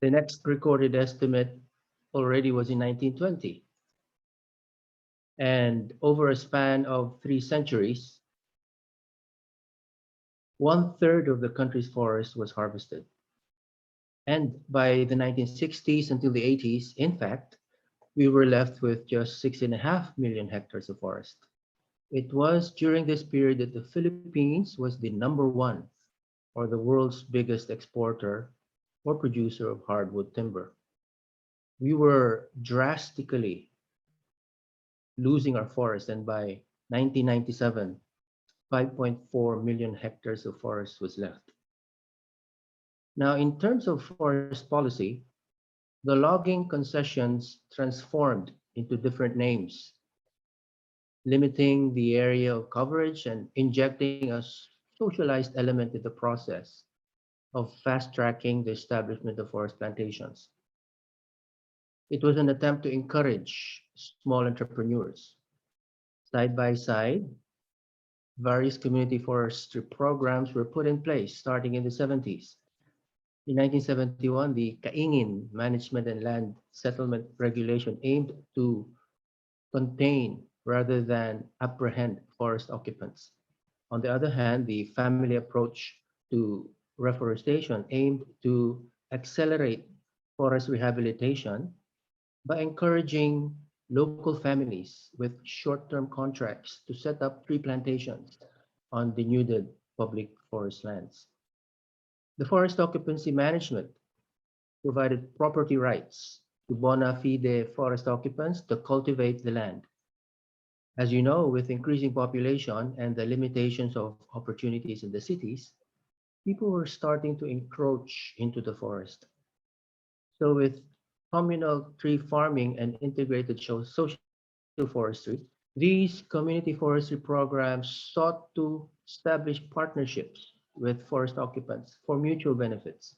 The next recorded estimate already was in 1920. And over a span of 3 centuries, 1/3 of the country's forest was harvested. And by the 1960s until the 80s, in fact, we were left with just 6.5 million hectares of forest. It was during this period that the Philippines was the #1, or the world's biggest exporter or producer of hardwood timber. We were drastically losing our forest, and by 1997, 5.4 million hectares of forest was left. Now, in terms of forest policy, the logging concessions transformed into different names, limiting the area of coverage and injecting a socialized element in the process of fast-tracking the establishment of forest plantations. It was an attempt to encourage small entrepreneurs. Side by side, various community forestry programs were put in place starting in the 70s. In 1971, the Kaingin Management and Land Settlement Regulation aimed to contain rather than apprehend forest occupants. On the other hand, the family approach to reforestation aimed to accelerate forest rehabilitation by encouraging local families with short-term contracts to set up tree plantations on denuded public forest lands. The forest occupancy management provided property rights to bona fide forest occupants to cultivate the land. As you know, with increasing population and the limitations of opportunities in the cities, people were starting to encroach into the forest. So with communal tree farming and integrated social forestry, these community forestry programs sought to establish partnerships with forest occupants for mutual benefits,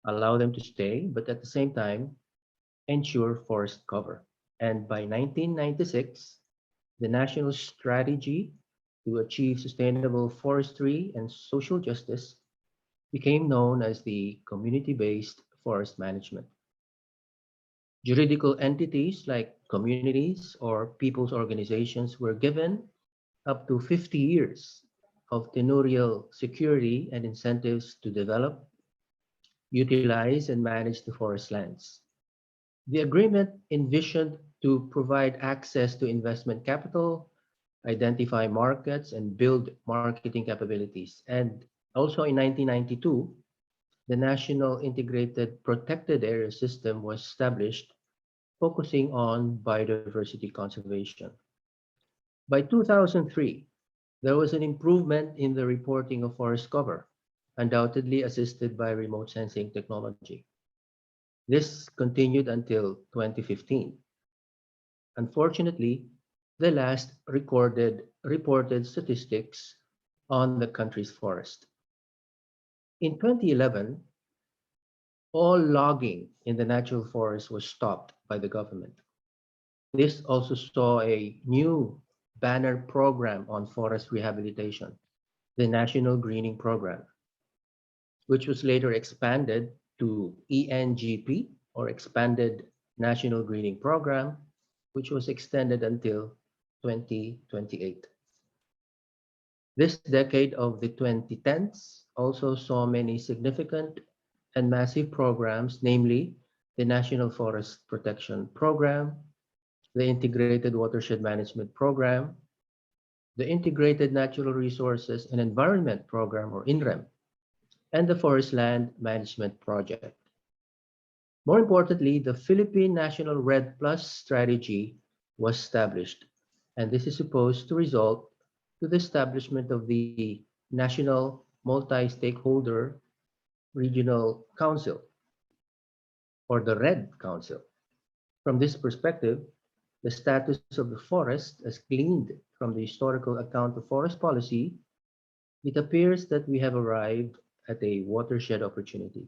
allow them to stay, but at the same time, ensure forest cover. And by 1996, the national strategy to achieve sustainable forestry and social justice became known as the community-based forest management. Juridical entities like communities or people's organizations were given up to 50 years of tenurial security and incentives to develop, utilize, and manage the forest lands. The agreement envisioned to provide access to investment capital, identify markets, and build marketing capabilities. And also in 1992, the National Integrated Protected Area System was established, focusing on biodiversity conservation. By 2003, there was an improvement in the reporting of forest cover, undoubtedly assisted by remote sensing technology. This continued until 2015. Unfortunately, the last reported statistics on the country's forest. In 2011, all logging in the natural forest was stopped by the government. This also saw a new banner program on forest rehabilitation, the National Greening Program. which was later expanded to ENGP, or Expanded National Greening Program, which was extended until 2028. This decade of the 2010s also saw many significant and massive programs, namely the National Forest Protection Program, the Integrated Watershed Management Program, the Integrated Natural Resources and Environment Program, or INREM, and the Forest Land Management Project. More importantly, the Philippine National RED Plus strategy was established, and this is supposed to result to the establishment of the National Multi-Stakeholder Regional Council, or the RED Council. From this perspective, the status of the forest, as gleaned from the historical account of forest policy, it appears that we have arrived at a watershed opportunity.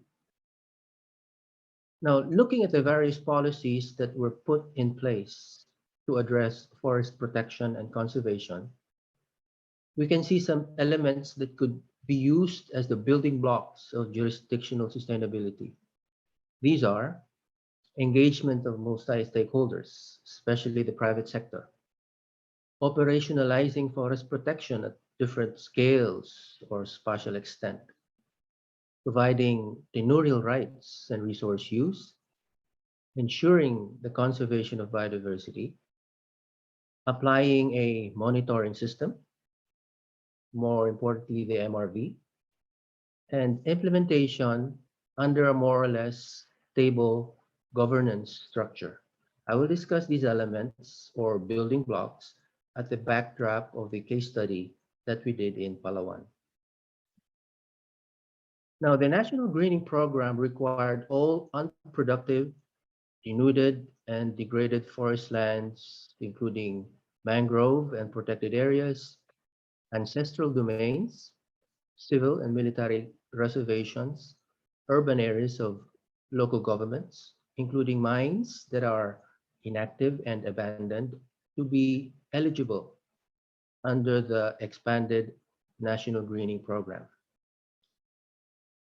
Now, looking at the various policies that were put in place to address forest protection and conservation, we can see some elements that could be used as the building blocks of jurisdictional sustainability. These are engagement of multi-stakeholders, especially the private sector, operationalizing forest protection at different scales or spatial extent, providing tenurial rights and resource use, ensuring the conservation of biodiversity, applying a monitoring system, more importantly, the MRV, and implementation under a more or less stable governance structure. I will discuss these elements or building blocks at the backdrop of the case study that we did in Palawan. Now, the National Greening Program required all unproductive, denuded, and degraded forest lands, including mangrove and protected areas, ancestral domains, civil and military reservations, urban areas of local governments, including mines that are inactive and abandoned, to be eligible under the expanded National Greening Program.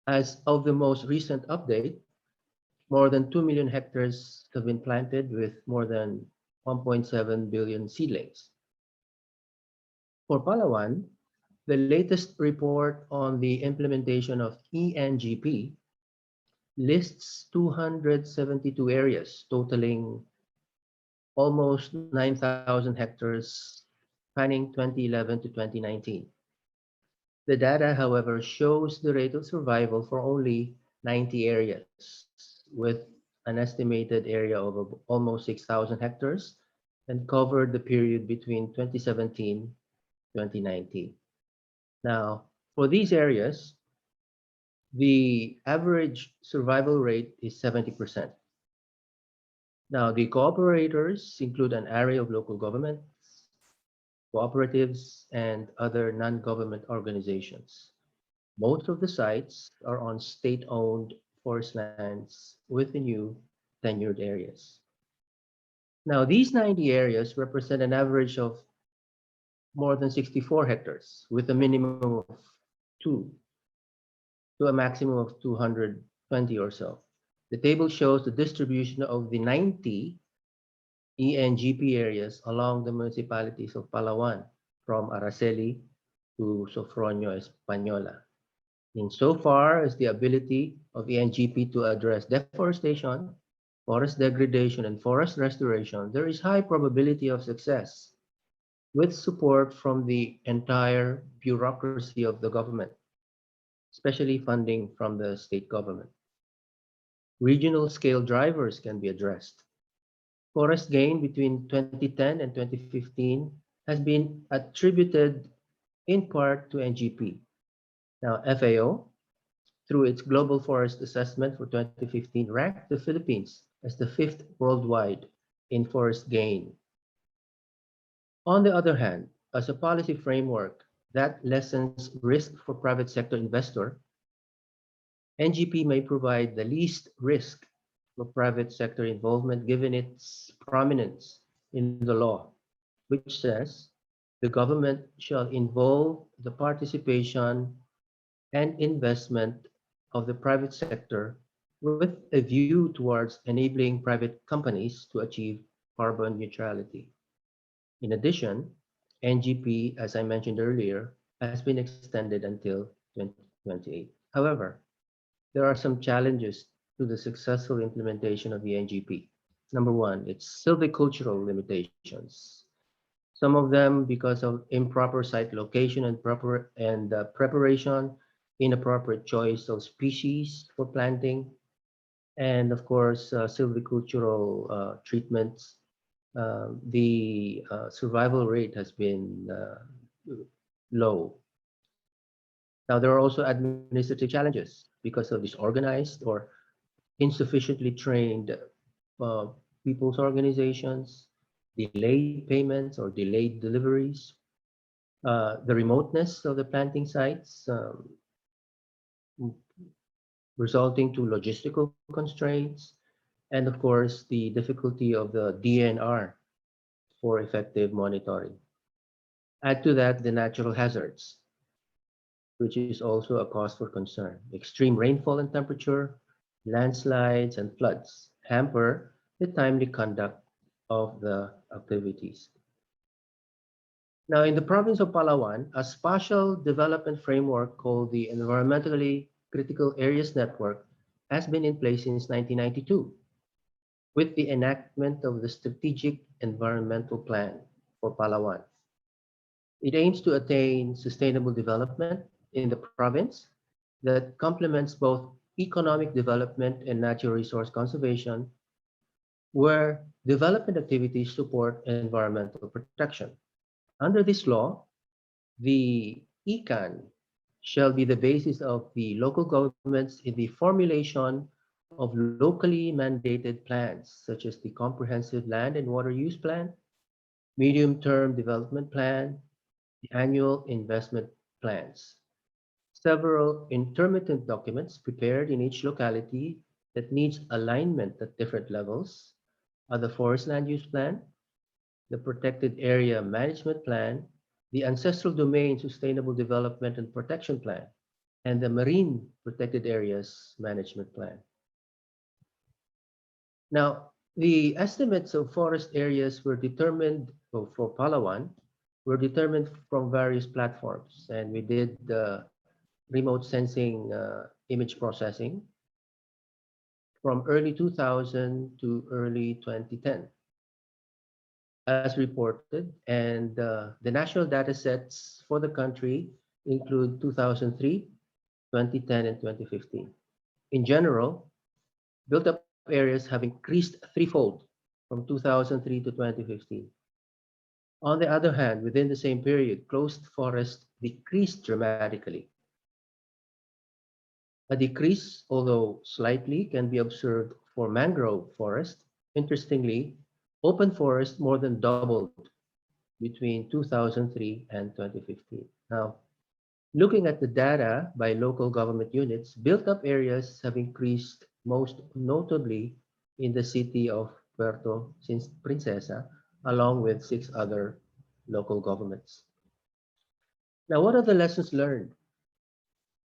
As of the most recent update, more than 2 million hectares have been planted with more than 1.7 billion seedlings. For Palawan, the latest report on the implementation of ENGP lists 272 areas totaling almost 9,000 hectares spanning 2011 to 2019. The data, however, shows the rate of survival for only 90 areas, with an estimated area of almost 6,000 hectares, and covered the period between 2017 and 2019. Now, for these areas, the average survival rate is 70%. Now, the cooperators include an array of local governments, cooperatives, and other non-government organizations. Most of the sites are on state-owned forest lands with the new tenured areas. Now, these 90 areas represent an average of more than 64 hectares, with a minimum of 2 to a maximum of 220 or so. The table shows the distribution of the 90 ENGP areas along the municipalities of Palawan, from Araceli to Sofronio Española. Insofar as the ability of ENGP to address deforestation, forest degradation, and forest restoration, there is high probability of success, with support from the entire bureaucracy of the government, especially funding from the state government. Regional scale drivers can be addressed. Forest gain between 2010 and 2015 has been attributed in part to NGP. Now, FAO, through its Global Forest Assessment for 2015, ranked the Philippines as the 5th worldwide in forest gain. On the other hand, as a policy framework that lessens risk for private sector investor, NGP may provide the least risk for private sector involvement given its prominence in the law, which says the government shall involve the participation and investment of the private sector with a view towards enabling private companies to achieve carbon neutrality. In addition, NGP, as I mentioned earlier, has been extended until 2028. However, there are some challenges to the successful implementation of the NGP. Number one, it's silvicultural limitations. Some of them because of improper site location and preparation, inappropriate choice of species for planting, and of course, silvicultural treatments. The survival rate has been low. Now, there are also administrative challenges because of disorganized or insufficiently trained uh, people's organizations, delayed payments or delayed deliveries, the remoteness of the planting sites, resulting to logistical constraints, and of course, the difficulty of the DNR for effective monitoring. Add to that the natural hazards, which is also a cause for concern. Extreme rainfall and temperature, landslides, and floods hamper the timely conduct of the activities. Now, in the province of Palawan, a spatial development framework called the Environmentally Critical Areas Network has been in place since 1992, with the enactment of the Strategic Environmental Plan for Palawan. It aims to attain sustainable development in the province that complements both economic development and natural resource conservation, where development activities support environmental protection. Under this law, the ECAN shall be the basis of the local governments in the formulation of locally mandated plans, such as the Comprehensive Land and Water Use Plan, Medium-Term Development Plan, the Annual Investment Plans. Several intermittent documents prepared in each locality that needs alignment at different levels are the Forest Land Use Plan, the Protected Area Management Plan, the Ancestral Domain Sustainable Development and Protection Plan, and the Marine Protected Areas Management Plan. Now, the estimates of forest areas were determined for Palawan were determined from various platforms, and we did remote sensing image processing from early 2000 to early 2010 as reported, and the national data sets for the country include 2003, 2010, and 2015. In general, built-up areas have increased threefold from 2003 to 2015. On the other hand, within the same period, closed forests decreased dramatically. A decrease, although slightly, can be observed for mangrove forest. Interestingly, open forest more than doubled between 2003 and 2015. Now, looking at the data by local government units, built-up areas have increased most notably in the city of Puerto Princesa, along with 6 other local governments. Now, what are the lessons learned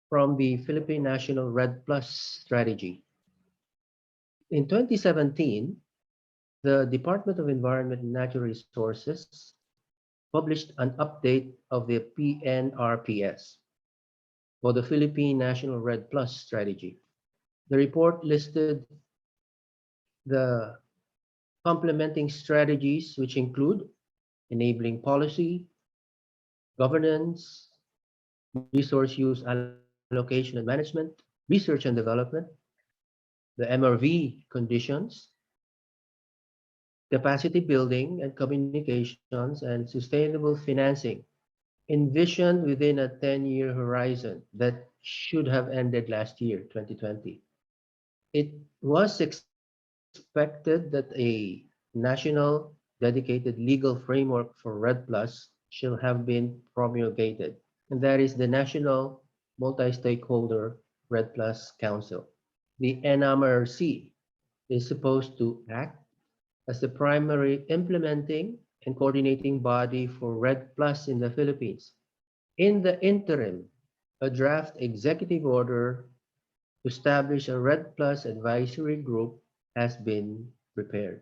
from the Philippine National Red Plus strategy? In 2017, the Department of Environment and Natural Resources published an update of the PNRPS, or the Philippine National Red Plus strategy. The report listed the complementing strategies, which include enabling policy, governance, resource use allocation and management, research and development, the MRV conditions, capacity building and communications, and sustainable financing, envisioned within a 10-year horizon that should have ended last year, 2020. It was expected that a national dedicated legal framework for Red Plus shall have been promulgated, and that is the National Multi-Stakeholder Red Plus Council. The NMRC is supposed to act as the primary implementing and coordinating body for Red Plus in the Philippines. In the interim, a draft executive order to establish a Red Plus advisory group has been prepared.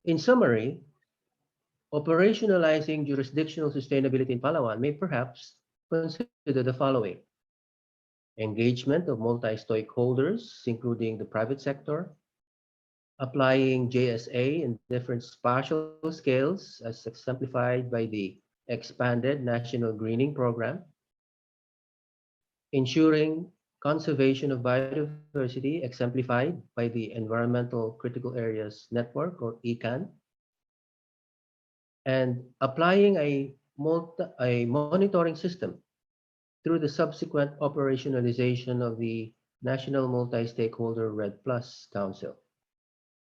In summary, operationalizing jurisdictional sustainability in Palawan may perhaps consider the following: engagement of multi-stakeholders, including the private sector, applying JSA in different spatial scales as exemplified by the expanded National Greening Program, ensuring conservation of biodiversity exemplified by the Environmental Critical Areas Network, or ECAN, and applying a monitoring system through the subsequent operationalization of the National Multi-Stakeholder Red Plus Council.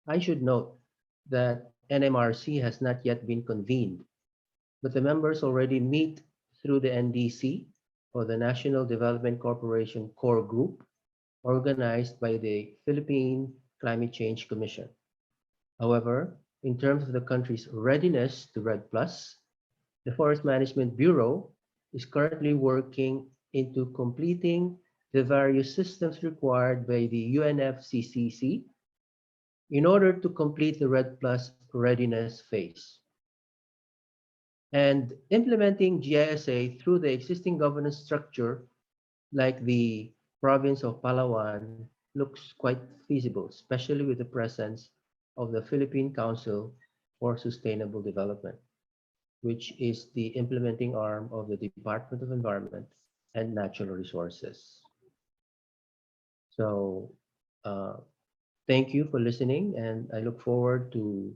I should note that NMRC has not yet been convened, but the members already meet through the NDC, or the National Development Corporation Core Group, organized by the Philippine Climate Change Commission. However, in terms of the country's readiness to Red Plus, the Forest Management Bureau is currently working into completing the various systems required by the UNFCCC in order to complete the Red Plus readiness phase. And implementing GISA through the existing governance structure, like the province of Palawan, looks quite feasible, especially with the presence of the Philippine Council for Sustainable Development, which is the implementing arm of the Department of Environment and Natural Resources. So thank you for listening, and I look forward to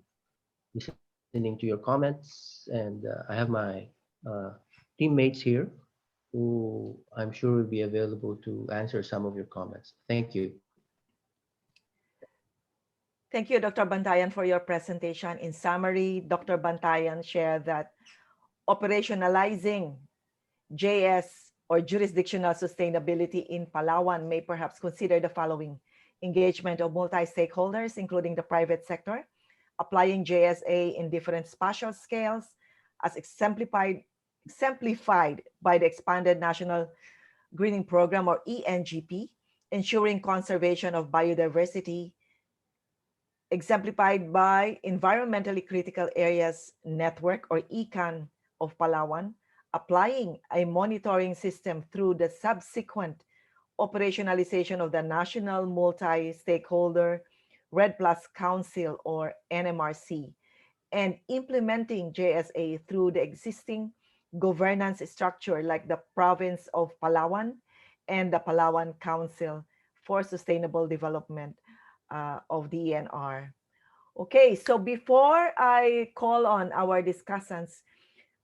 listening to your comments. And I have my teammates here who I'm sure will be available to answer some of your comments. Thank you. Thank you, Dr. Bantayan, for your presentation. In summary, Dr. Bantayan shared that operationalizing JS, or jurisdictional sustainability, in Palawan may perhaps consider the following: engagement of multi-stakeholders, including the private sector, applying JSA in different spatial scales as exemplified by the expanded National Greening Program, or ENGP, ensuring conservation of biodiversity, exemplified by Environmentally Critical Areas Network, or ECAN, of Palawan, applying a monitoring system through the subsequent operationalization of the National Multi-Stakeholder Red Plus Council, or NMRC, and implementing JSA through the existing governance structure like the province of Palawan and the Palawan Council for Sustainable Development of the ENR. Okay, so before I call on our discussants,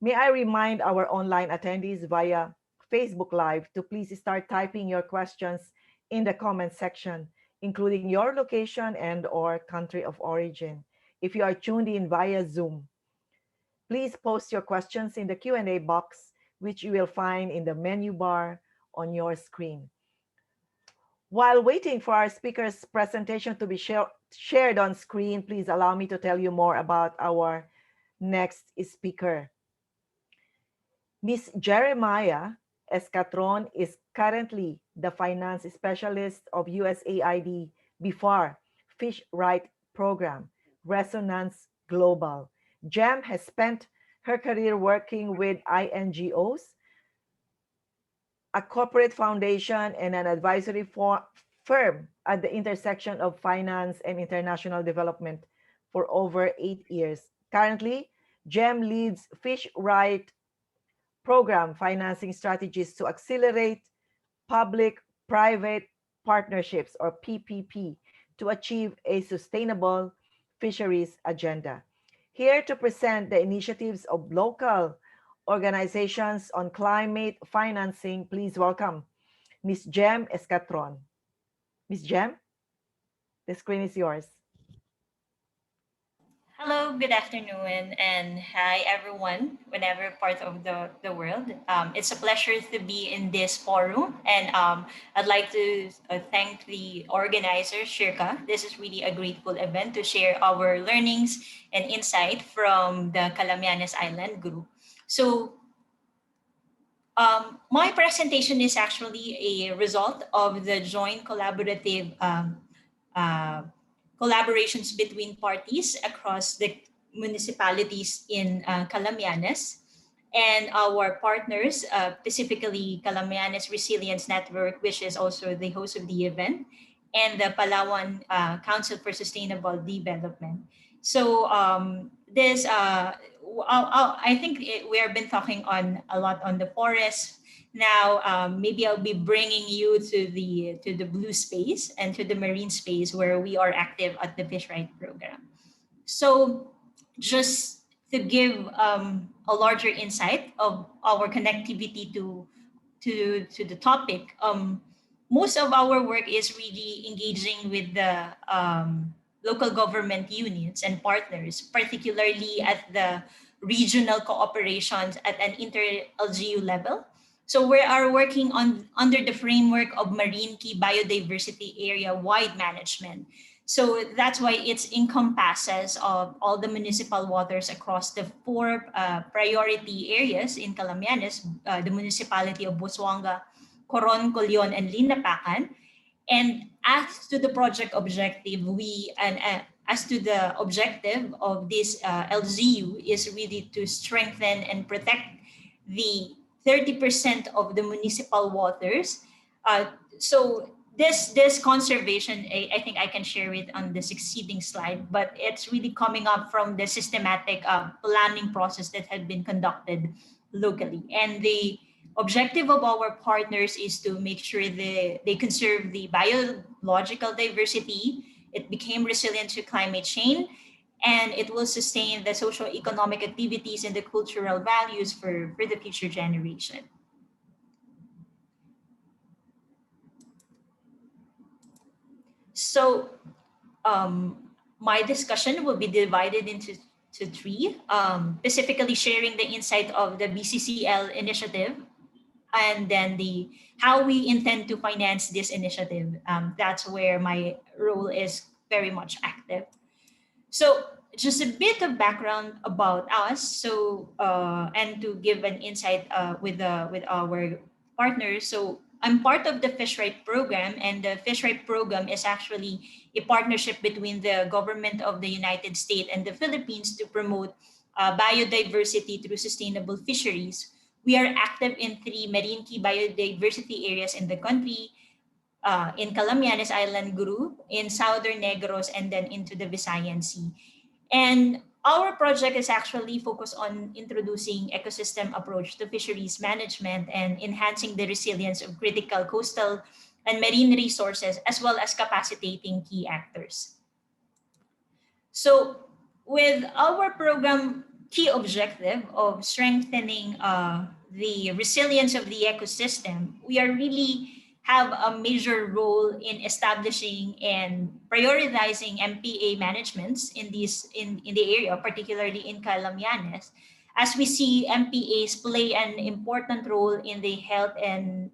may I remind our online attendees via Facebook Live to please start typing your questions in the comment section, including your location and/or country of origin. If you are tuned in via Zoom, please post your questions in the Q&A box, which you will find in the menu bar on your screen. While waiting for our speaker's presentation to be shared on screen, please allow me to tell you more about our next speaker. Ms. Jeremiah Escatron is currently the finance specialist of USAID BIFAR Fish Right Program, Resonance Global. Jem has spent her career working with INGOs, a corporate foundation, and an advisory firm at the intersection of finance and international development for over 8 years. Currently, Jem leads Fish Right Program financing strategies to accelerate public-private partnerships, or PPP, to achieve a sustainable fisheries agenda. Here to present the initiatives of local organizations on climate financing, please welcome Ms. Jem Escatron. Ms. Jem, the screen is yours. Hello, good afternoon, and hi everyone, whenever part of the world. It's a pleasure to be in this forum, and I'd like to thank the organizer, SEARCA. This is really a grateful event to share our learnings and insight from the Calamianes Island group. So My presentation is actually a result of the joint collaborative collaborations between parties across the municipalities in Calamianes and our partners, specifically Calamianes Resilience Network, which is also the host of the event, and the Palawan Council for Sustainable Development. So I think we have been talking on a lot on the forest. Now, maybe I'll be bringing you to the blue space and to the marine space where we are active at the Fish Right program. So, just to give a larger insight of our connectivity to the topic, most of our work is really engaging with the local government units and partners, particularly at the regional cooperations at an inter-LGU level. So we are working on under the framework of marine key biodiversity area wide management. So that's why it encompasses of all the municipal waters across the four priority areas in Calamianes, the municipality of Busuanga, Coron, Colion, and Linapacan. And as to the project objective, as to the objective of this LGU is really to strengthen and protect the 30% of the municipal waters. So this conservation, I think I can share it on the succeeding slide, but it's really coming up from the systematic planning process that had been conducted locally. And the objective of our partners is to make sure they conserve the biological diversity, it became resilient to climate change, and it will sustain the socio-economic activities and the cultural values for the future generation. So my discussion will be divided into three, specifically sharing the insight of the BCCL initiative, and then how we intend to finance this initiative. That's where my role is very much active. So just a bit of background about us. So and to give an insight with our partners. So I'm part of the Fish Right program, and the Fish Right program is actually a partnership between the government of the United States and the Philippines to promote biodiversity through sustainable fisheries. We are active in 3 marine key biodiversity areas in the country, in Calamianes Island Group, in Southern Negros, and then into the Visayan Sea. And our project is actually focused on introducing ecosystem approach to fisheries management and enhancing the resilience of critical coastal and marine resources, as well as capacitating key actors. So with our program key objective of strengthening the resilience of the ecosystem, we are really have a major role in establishing and prioritizing MPA managements in the area, particularly in Calamianes, as we see MPAs play an important role in the health and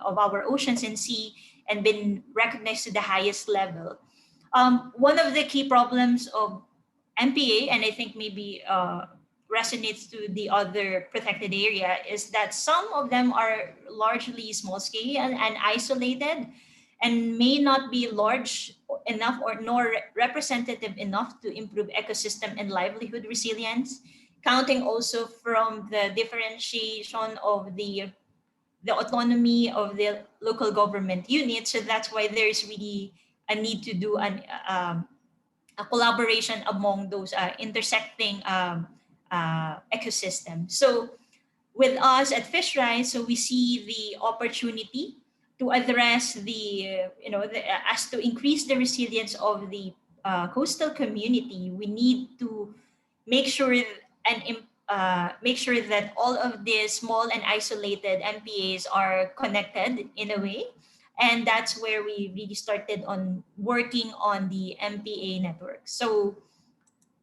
of our oceans and sea and been recognized to the highest level. One of the key problems of MPA, and I think maybe resonates to the other protected area, is that some of them are largely small scale and isolated and may not be large enough or nor representative enough to improve ecosystem and livelihood resilience, counting also from the differentiation of the autonomy of the local government unit. So that's why there's really a need to do a collaboration among those intersecting ecosystem. So with us at Fish Right, so we see the opportunity to address as to increase the resilience of the coastal community. We need to make sure that all of these small and isolated MPAs are connected in a way. And that's where we really started on working on the MPA network. So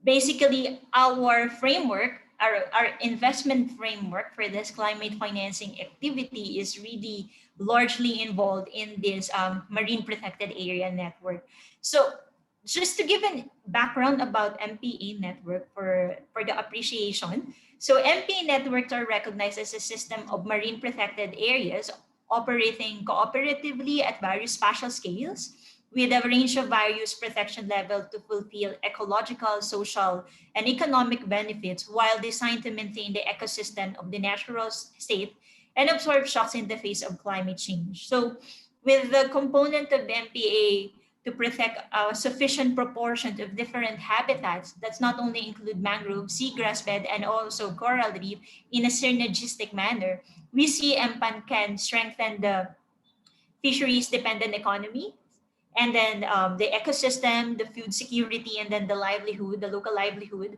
basically our framework, our investment framework for this climate financing activity is really largely involved in this marine protected area network. So just to give a background about MPA network for the appreciation. So MPA networks are recognized as a system of marine protected areas operating cooperatively at various spatial scales with a range of various protection levels to fulfill ecological, social, and economic benefits while designed to maintain the ecosystem of the natural state and absorb shocks in the face of climate change. So with the component of the MPA to protect a sufficient proportion of different habitats that's not only include mangrove, seagrass bed, and also coral reef in a synergistic manner, we see MPAN can strengthen the fisheries dependent economy and then the ecosystem, the food security, and then the livelihood, the local livelihood.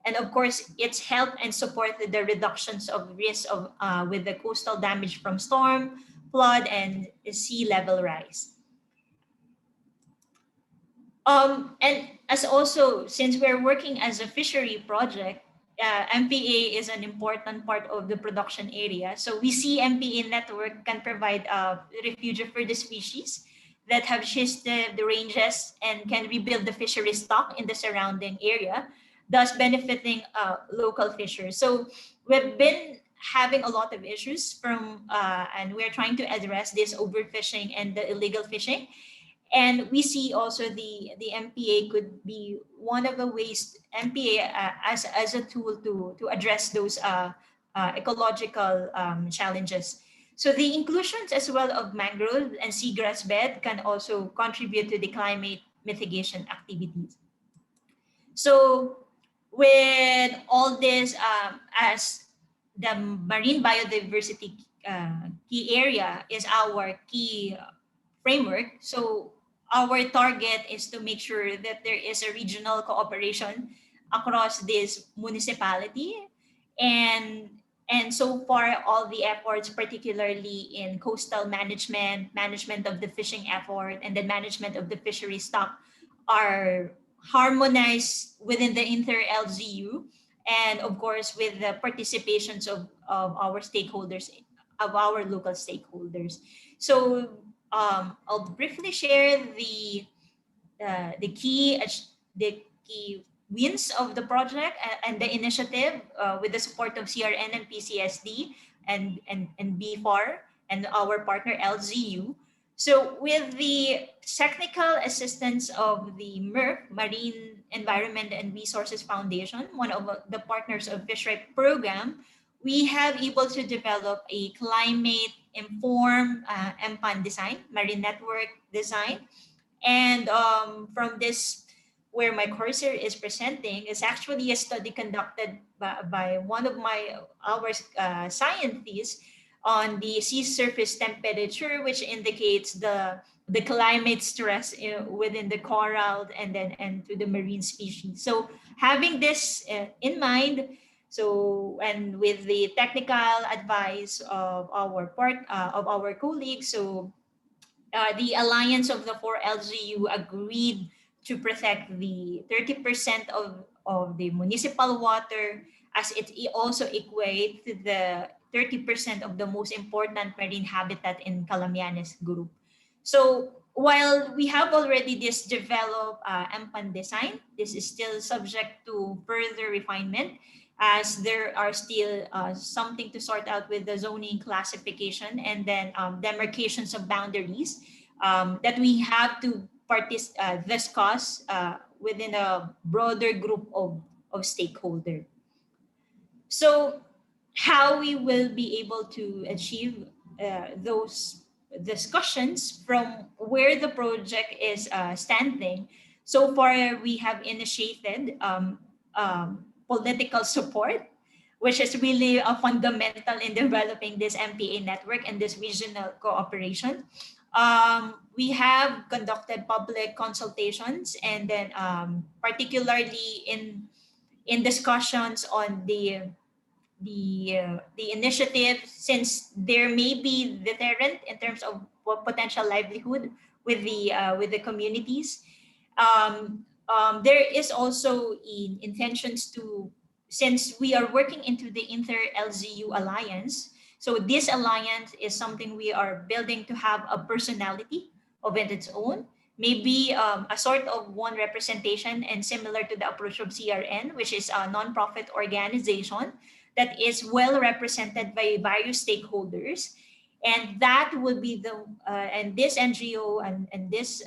And of course, it's help and support the reductions of risk of with the coastal damage from storm, flood, and sea level rise. And as also, since we're working as a fishery project, MPA is an important part of the production area. So we see MPA network can provide refuge for the species that have shifted the ranges and can rebuild the fishery stock in the surrounding area, thus benefiting local fishers. So we've been having a lot of issues from, and we're trying to address this overfishing and the illegal fishing. And we see also the MPA could be one of the ways MPA as a tool to address those ecological challenges. So the inclusions as well of mangrove and seagrass bed can also contribute to the climate mitigation activities. So with all this, as the marine biodiversity key area is our key framework. So our target is to make sure that there is a regional cooperation across this municipality and so far all the efforts, particularly in coastal management, management of the fishing effort, and the management of the fishery stock are harmonized within the inter-LGU and of course with the participations of our stakeholders, of our local stakeholders. So I'll briefly share the key wins of the project and the initiative with the support of CRN and PCSD and BFAR and our partner LZU. So with the technical assistance of the MERF, Marine Environment and Resources Foundation, one of the partners of FishRight program, we have able to develop a climate informed MPAN design, marine network design. And from this, where my cursor is presenting, is actually a study conducted by one of our scientists on the sea surface temperature, which indicates the climate stress within the coral and to the marine species. So having this in mind, so and with the technical advice of our colleagues, so the Alliance of the 4 LGU agreed to protect the 30% of the municipal water as it also equates to the 30% of the most important marine habitat in Calamianes group. So while we have already this developed MPAN design, this is still subject to further refinement as there are still something to sort out with the zoning classification and then demarcations of boundaries that we have to discuss within a broader group of stakeholders. So how we will be able to achieve those discussions from where the project is standing. So far, we have initiated political support, which is really a fundamental in developing this MPA network and this regional cooperation. We have conducted public consultations and then particularly in discussions on the initiative, since there may be deterrent in terms of potential livelihood with the communities. There is also intentions to, since we are working into the inter-LGU alliance, so this alliance is something we are building to have a personality of its own, maybe a sort of one representation, and similar to the approach of CRN, which is a nonprofit organization that is well represented by various stakeholders. And that will be the, and this NGO and this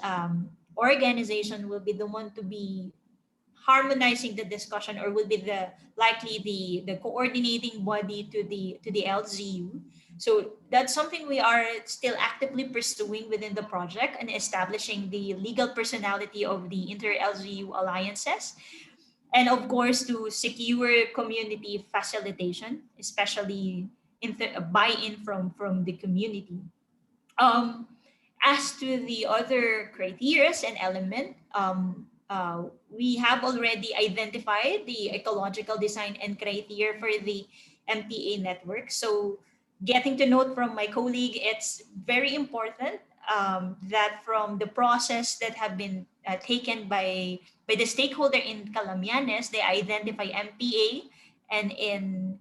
organization will be the one to be harmonizing the discussion, or will be the likely the coordinating body to the LZU. So that's something we are still actively pursuing within the project, and establishing the legal personality of the inter-LZU alliances, and of course to secure community facilitation, especially buy-in from the community. um, as to the other criteria and element, we have already identified the ecological design and criteria for the MPA network. So getting to note from my colleague, it's very important that from the process that have been taken by the stakeholder in Calamianes, they identify MPA and in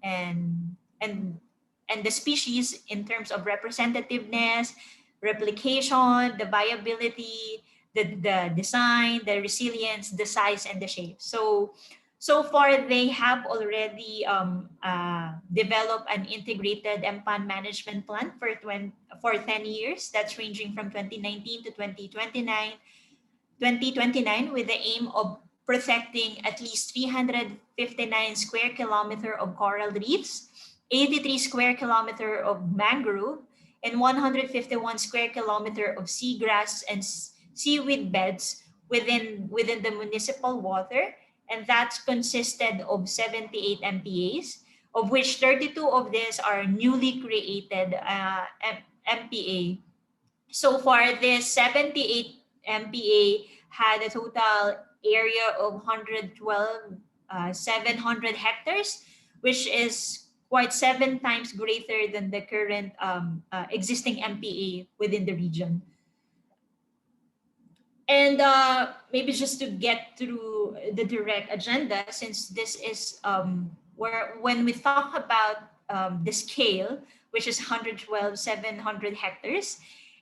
and the species in terms of representativeness, replication, the viability, the design, the resilience, the size, and the shape. So far, they have already developed an integrated MPAN management plan for 10 years. That's ranging from 2019 to 2029, with the aim of protecting at least 359 square kilometer of coral reefs, 83 square kilometer of mangrove, and 151 square kilometer of seagrass and seaweed beds within the municipal water. And that's consisted of 78 MPAs, of which 32 of these are newly created MPA. So far, this 78 MPA had a total area of 700 hectares, which is quite 7 times greater than the current existing MPA within the region. And maybe just to get through the direct agenda, since this is where when we talk about the scale, which is 700 hectares,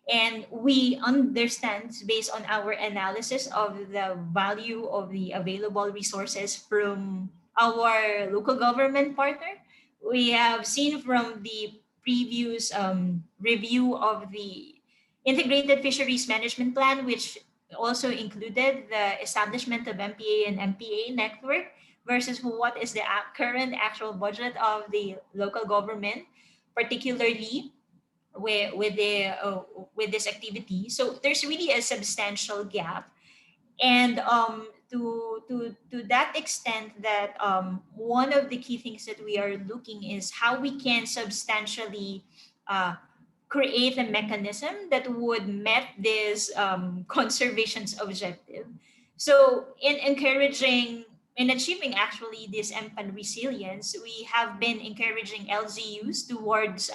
and we understand based on our analysis of the value of the available resources from our local government partner, we have seen from the previous review of the integrated fisheries management plan, which also included the establishment of MPA and MPA network, versus what is the current actual budget of the local government, particularly with this activity. So there's really a substantial gap, and to that extent, that one of the key things that we are looking is how we can substantially create a mechanism that would met this conservation's objective. So in achieving actually this MPAN resilience, we have been encouraging LZUs towards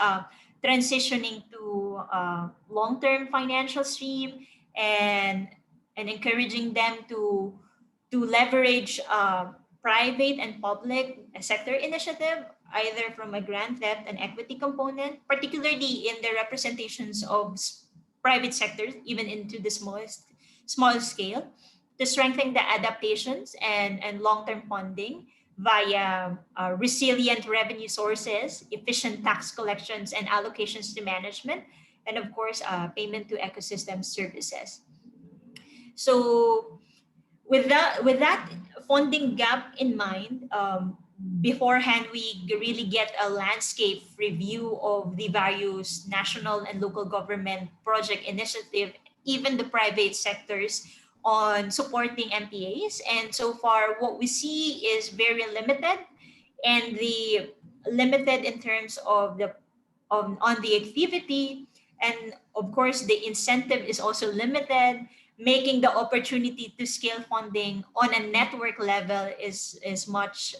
transitioning to long-term financial stream, and encouraging them to leverage private and public sector initiative, either from a grant, debt, and equity component, particularly in the representations of private sectors, even into the small scale, to strengthen the adaptations and long-term funding via resilient revenue sources, efficient tax collections and allocations to management, and of course, payment to ecosystem services. So with that funding gap in mind, beforehand, we really get a landscape review of the various national and local government project initiative, even the private sectors, on supporting MPAs. And so far, what we see is very limited, and the limited in terms of the on the activity, and of course the incentive is also limited, making the opportunity to scale funding on a network level is much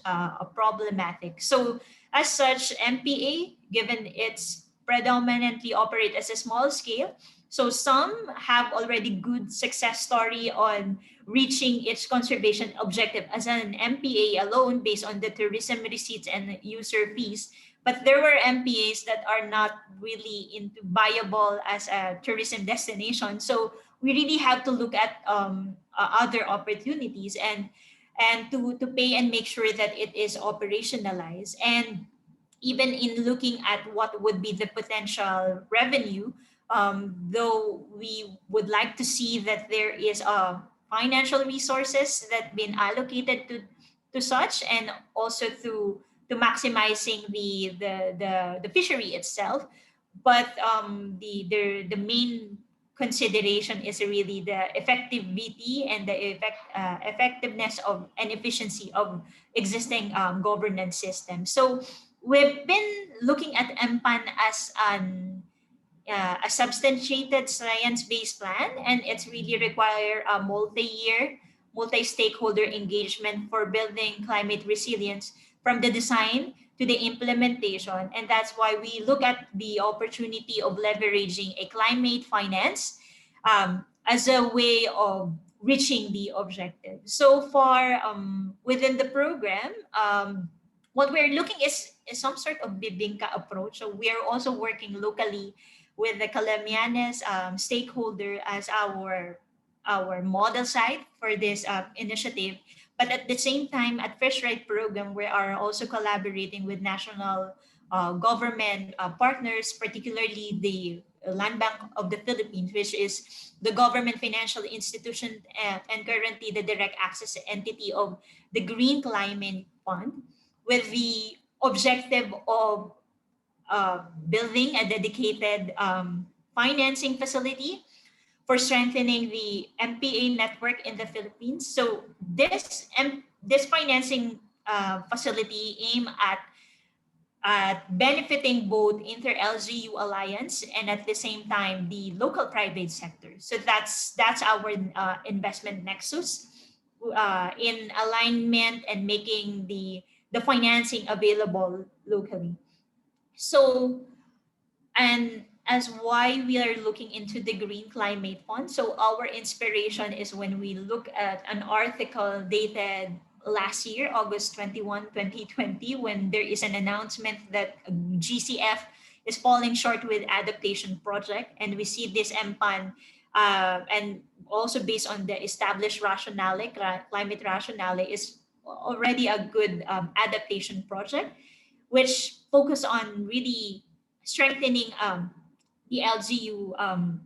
problematic. So as such, MPA, given its predominantly operate as a small scale, so some have already good success story on reaching its conservation objective as an MPA alone based on the tourism receipts and user fees. But there were MPAs that are not really into viable as a tourism destination. So we really have to look at other opportunities and to pay and make sure that it is operationalized. And even in looking at what would be the potential revenue, though we would like to see that there is financial resources that been allocated to such, and also to maximizing the fishery itself. But the main consideration is really the effectivity and the effectiveness of and efficiency of existing governance systems. So we've been looking at MPAN as a substantiated science-based plan, and it's really require a multi-year, multi-stakeholder engagement for building climate resilience from the design to the implementation. And that's why we look at the opportunity of leveraging a climate finance as a way of reaching the objective. So far, within the program, what we're looking is some sort of bibingka approach. So we are also working locally with the Calamianes stakeholder as our model site for this initiative. But at the same time, at Fish Right Program, we are also collaborating with national government partners, particularly the Land Bank of the Philippines, which is the government financial institution and currently the direct access entity of the Green Climate Fund, with the objective of building a dedicated financing facility for strengthening the MPA network in the Philippines. So this financing facility aim at benefiting both inter-LGU alliance and at the same time the local private sector. So that's our investment nexus in alignment and making the financing available locally. So, and as why we are looking into the Green Climate Fund. So our inspiration is when we look at an article dated last year, August 21, 2020, when there is an announcement that GCF is falling short with adaptation project. And we see this MPAN and also based on the established rationale, climate rationale is already a good adaptation project, which focus on really strengthening the LGU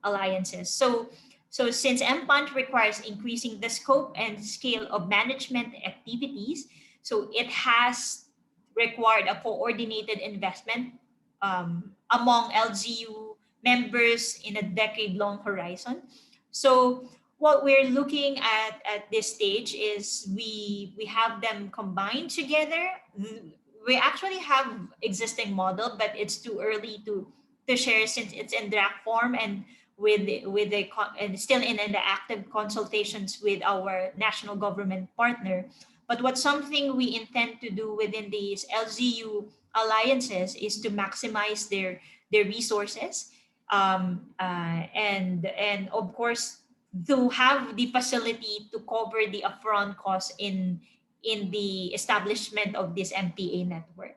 alliances. So since MPANT requires increasing the scope and scale of management activities, so it has required a coordinated investment among LGU members in a decade-long horizon. So what we're looking at this stage is we have them combined together. We actually have existing model, but it's too early to share since it's in draft form and and still in the active consultations with our national government partner. But what's something we intend to do within these LGU alliances is to maximize their resources, and of course to have the facility to cover the upfront costs in the establishment of this MPA network.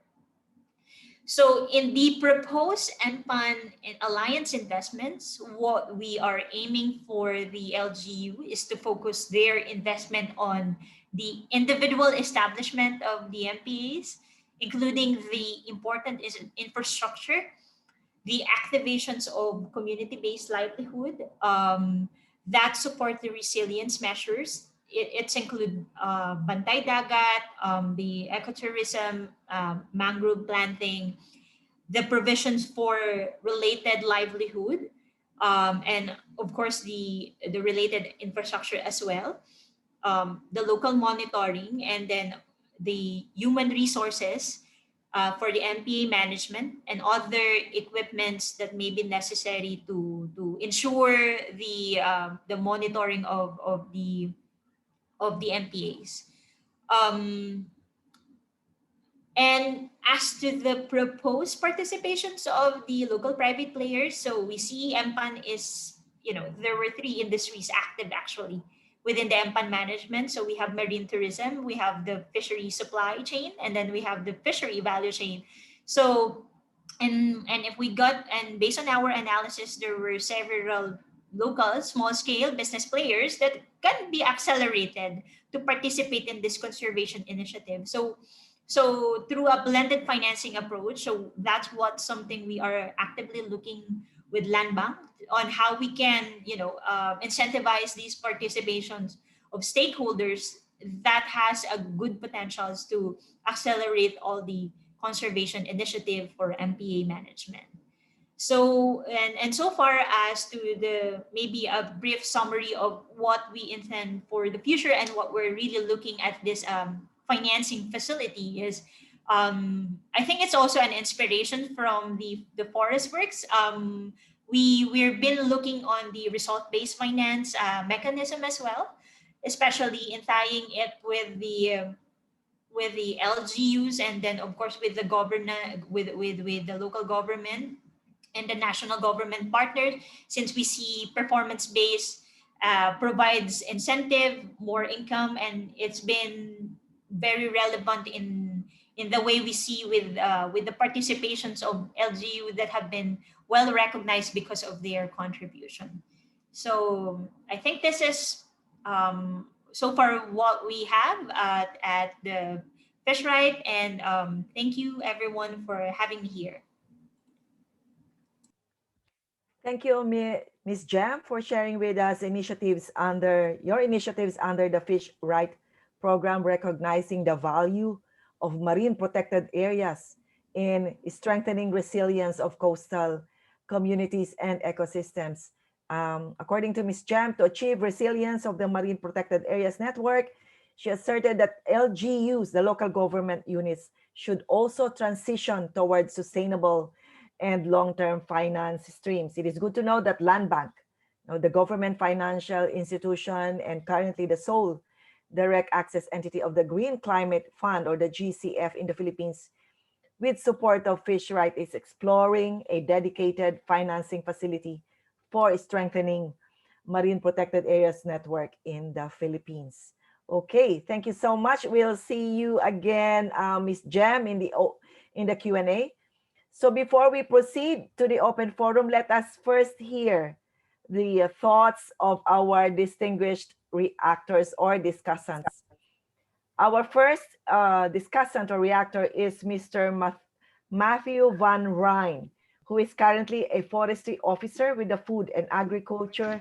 So in the proposed MPAN alliance investments, what we are aiming for the LGU is to focus their investment on the individual establishment of the MPAs, including the important infrastructure, the activations of community-based livelihood that support the resilience measures. It's include bantay dagat, the ecotourism, mangrove planting, the provisions for related livelihood, and of course the related infrastructure as well, the local monitoring, and then the human resources for the MPA management and other equipments that may be necessary to ensure the monitoring of the MPAs. And as to the proposed participations of the local private players, so we see MPAN is, there were 3 industries active actually within the MPAN management. So we have marine tourism, we have the fishery supply chain, and then we have the fishery value chain. So, and if we got, and based on our analysis, there were several local small-scale business players that can be accelerated to participate in this conservation initiative. So through a blended financing approach, so that's what something we are actively looking with Land Bank on how we can, incentivize these participations of stakeholders that has a good potentials to accelerate all the conservation initiative for MPA management. So and so far as to the maybe a brief summary of what we intend for the future and what we're really looking at this financing facility is, I think it's also an inspiration from the forest works. We've been looking on the result-based finance mechanism as well, especially in tying it with the LGUs, and then of course with the government, with the local government and the national government partners, since we see performance-based provides incentive, more income, and it's been very relevant in the way we see with the participations of LGU that have been well recognized because of their contribution. So I think this is so far what we have at the Fish Right, and thank you everyone for having me here. Thank you, Ms. Jam, for sharing with us your initiatives under the Fish Right program, recognizing the value of marine protected areas in strengthening resilience of coastal communities and ecosystems. According to Ms. Jam, to achieve resilience of the Marine Protected Areas Network, she asserted that LGUs, the local government units, should also transition towards sustainable and long-term finance streams. It is good to know that Land Bank, the government financial institution and currently the sole direct access entity of the Green Climate Fund, or the GCF in the Philippines, with support of Fish Right, is exploring a dedicated financing facility for strengthening Marine Protected Areas Network in the Philippines. Okay, thank you so much. We'll see you again, Ms. Jam, in the Q&A. So before we proceed to the open forum, let us first hear the thoughts of our distinguished reactors or discussants. Our first discussant or reactor is Mr. Matthew Van Ryn, who is currently a forestry officer with the Food and Agriculture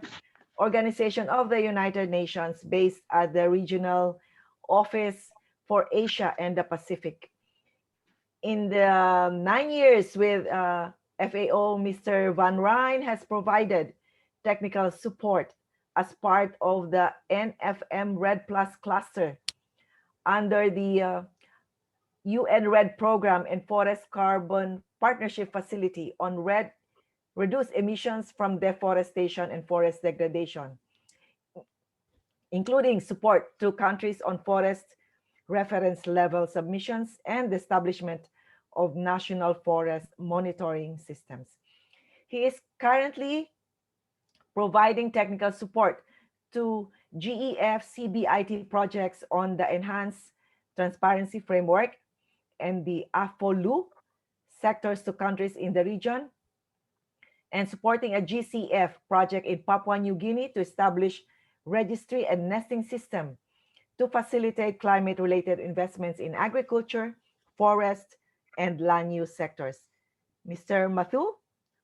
Organization of the United Nations, based at the Regional Office for Asia and the Pacific. In the 9 years with FAO, Mr. Van Ryn has provided technical support as part of the NFM Red Plus cluster under the UN RED program and Forest Carbon Partnership Facility on reduce emissions from deforestation and forest degradation, including support to countries on forest reference level submissions and the establishment of national forest monitoring systems. He is currently providing technical support to GEF CBIT projects on the Enhanced Transparency Framework and the AFOLU sectors to countries in the region, and supporting a GCF project in Papua New Guinea to establish registry and nesting system to facilitate climate-related investments in agriculture, forest, and land use sectors. Mr. Matthew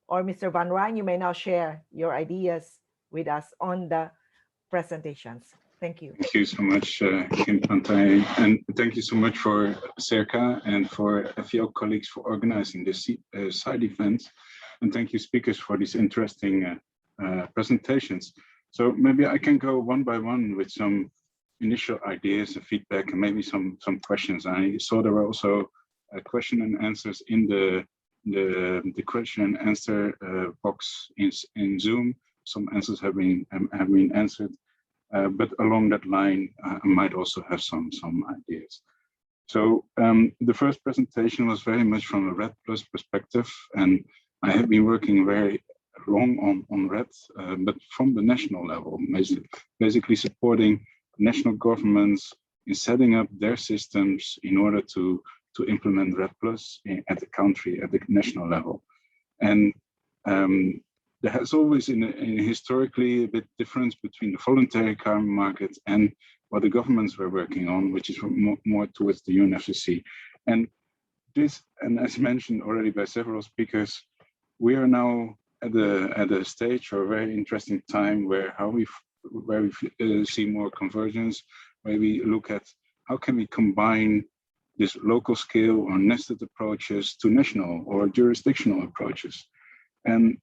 or Mr. Van Ryn, you may now share your ideas with us on the presentations. Thank you. Thank you so much, Kim Pantai, and thank you so much for SEARCA and for FAO colleagues for organizing this side event. And thank you, speakers, for these interesting presentations. So maybe I can go one by one with some initial ideas and feedback, and maybe some questions. I saw there were also question and answers in the question and answer box in Zoom. Some answers have been answered, but along that line, I might also have some ideas. So the first presentation was very much from a RED Plus perspective, and I have been working very long on RED, but from the national level, basically supporting national governments in setting up their systems in order to implement RED Plus at the country, at the national level. And there has always been historically a bit difference between the voluntary carbon market and what the governments were working on, which is more towards the UNFCCC. And this, and as mentioned already by several speakers, we are now at a stage or a very interesting time where we see more convergence, where we look at how can we combine this local scale or nested approaches to national or jurisdictional approaches. And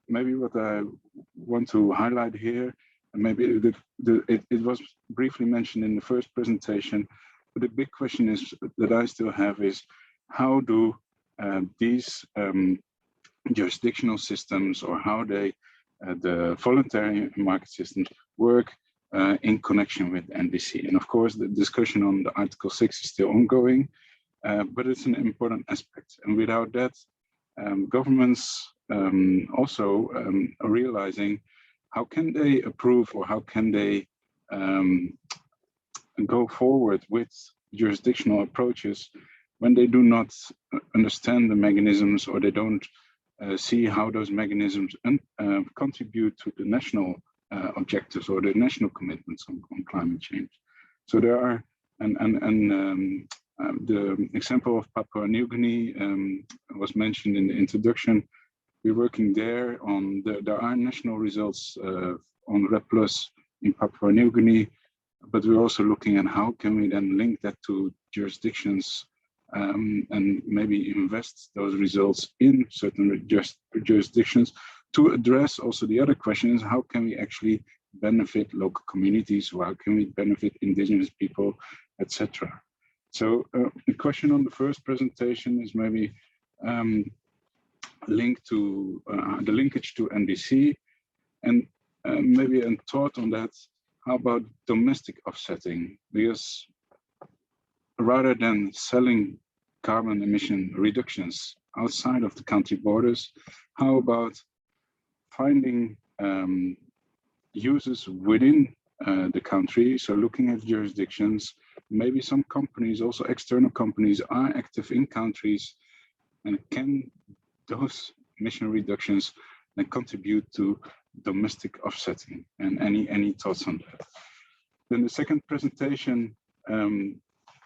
maybe what I want to highlight here, and maybe it was briefly mentioned in the first presentation, but the big question is that I still have is how do these jurisdictional systems, or how they the voluntary market systems work in connection with NDC. And of course, the discussion on the Article 6 is still ongoing, but it's an important aspect. And without that, governments also are realizing how can they approve, or how can they go forward with jurisdictional approaches when they do not understand the mechanisms, or they don't see how those mechanisms contribute to the national objectives or the national commitments on climate change. So there are, the example of Papua New Guinea was mentioned in the introduction. We're working there on there are national results on RED+ in Papua New Guinea, but we're also looking at how can we then link that to jurisdictions and maybe invest those results in certain jurisdictions to address also the other questions. How can we actually benefit local communities? Or how can we benefit indigenous people, etc.? So the question on the first presentation is maybe linked to the linkage to NDC, and maybe a thought on that. How about domestic offsetting? Because rather than selling carbon emission reductions outside of the country borders, how about finding uses within the country? So looking at jurisdictions, maybe some companies, also external companies, are active in countries, and can those emission reductions then contribute to domestic offsetting? And any thoughts on that? Then the second presentation,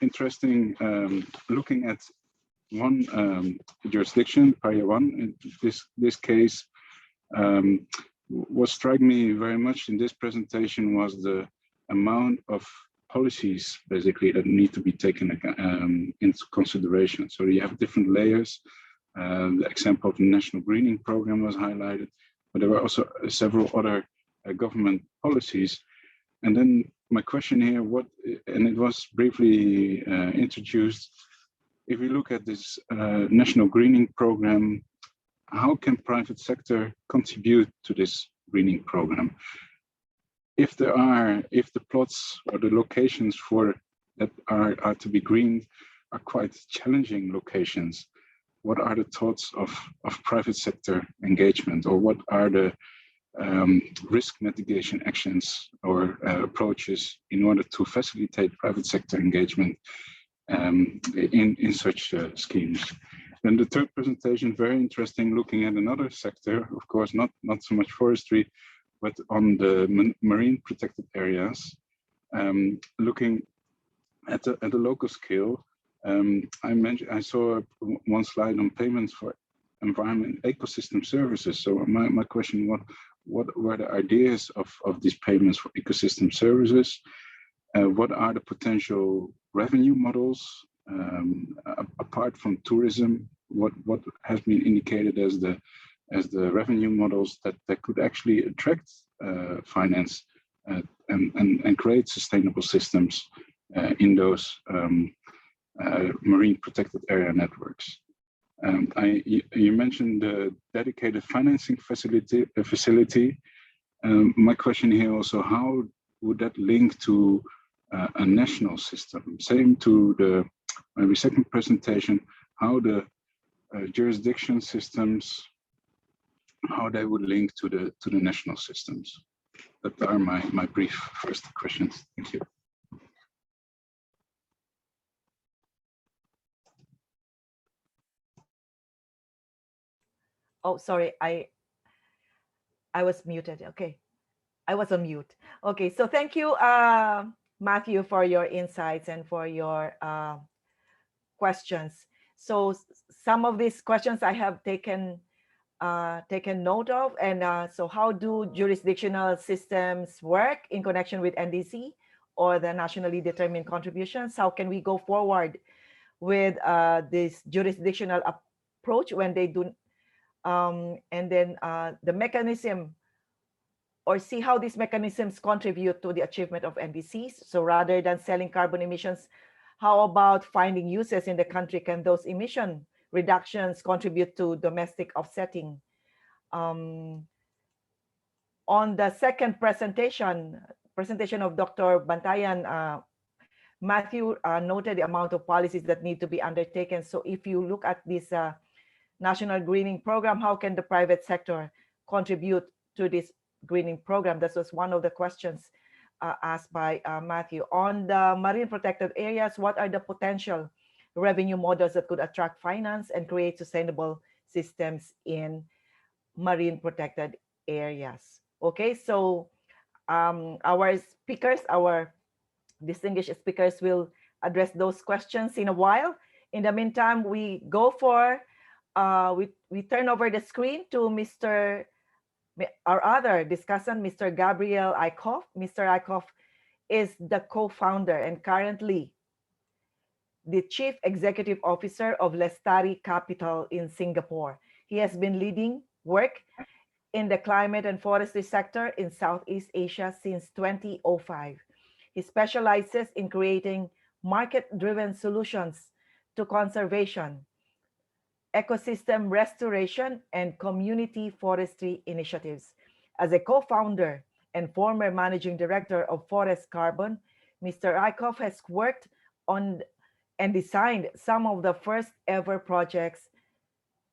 interesting, looking at one jurisdiction, Paria 1. In this case, what struck me very much in this presentation was the amount of policies basically that need to be taken into consideration. So you have different layers. The example of the National Greening Program was highlighted, but there were also several other government policies. And then my question here, and it was briefly introduced, if we look at this National Greening Program, how can private sector contribute to this greening program? If the plots or the locations for that are to be greened are quite challenging locations, what are the thoughts of private sector engagement, or what are the risk mitigation actions or approaches in order to facilitate private sector engagement in such schemes? Then the third presentation, very interesting, looking at another sector, of course, not so much forestry, but on the marine protected areas, looking at the local scale. I saw one slide on payments for environment ecosystem services. So my question, what were the ideas of these payments for ecosystem services? What are the potential revenue models apart from tourism? What has been indicated as the revenue models that could actually attract finance and create sustainable systems in those marine protected area networks? You mentioned the dedicated financing facility. My question here also, how would that link to a national system? Same to the maybe second presentation, how the jurisdiction systems, how they would link to the national systems. That are my brief first questions. Thank you. Oh, sorry, I was muted. Okay. I was on mute. Okay. So thank you, Matthew, for your insights and for your questions. So some of these questions I have taken note of. And so how do jurisdictional systems work in connection with NDC or the nationally determined contributions? How can we go forward with this jurisdictional approach when they do, and then the mechanism, or see how these mechanisms contribute to the achievement of NDCs. So rather than selling carbon emissions, how about finding uses in the country? Can those emission reductions contribute to domestic offsetting? On the second presentation of Dr. Bantayan, Matthew noted the amount of policies that need to be undertaken. So if you look at this national greening program, how can the private sector contribute to this greening program? This was one of the questions asked by Matthew. On the marine protected areas, what are the potential revenue models that could attract finance and create sustainable systems in marine protected areas? Okay, so our distinguished speakers will address those questions in a while. In the meantime, we go for, we turn over the screen to our other discussant, Mr. Gabriel Eickhoff. Mr. Eickhoff is the co-founder and currently the Chief Executive Officer of Lestari Capital in Singapore. He has been leading work in the climate and forestry sector in Southeast Asia since 2005. He specializes in creating market-driven solutions to conservation, ecosystem restoration, and community forestry initiatives. As a co-founder and former managing director of Forest Carbon, Mr. Eickhoff has worked on and designed some of the first ever projects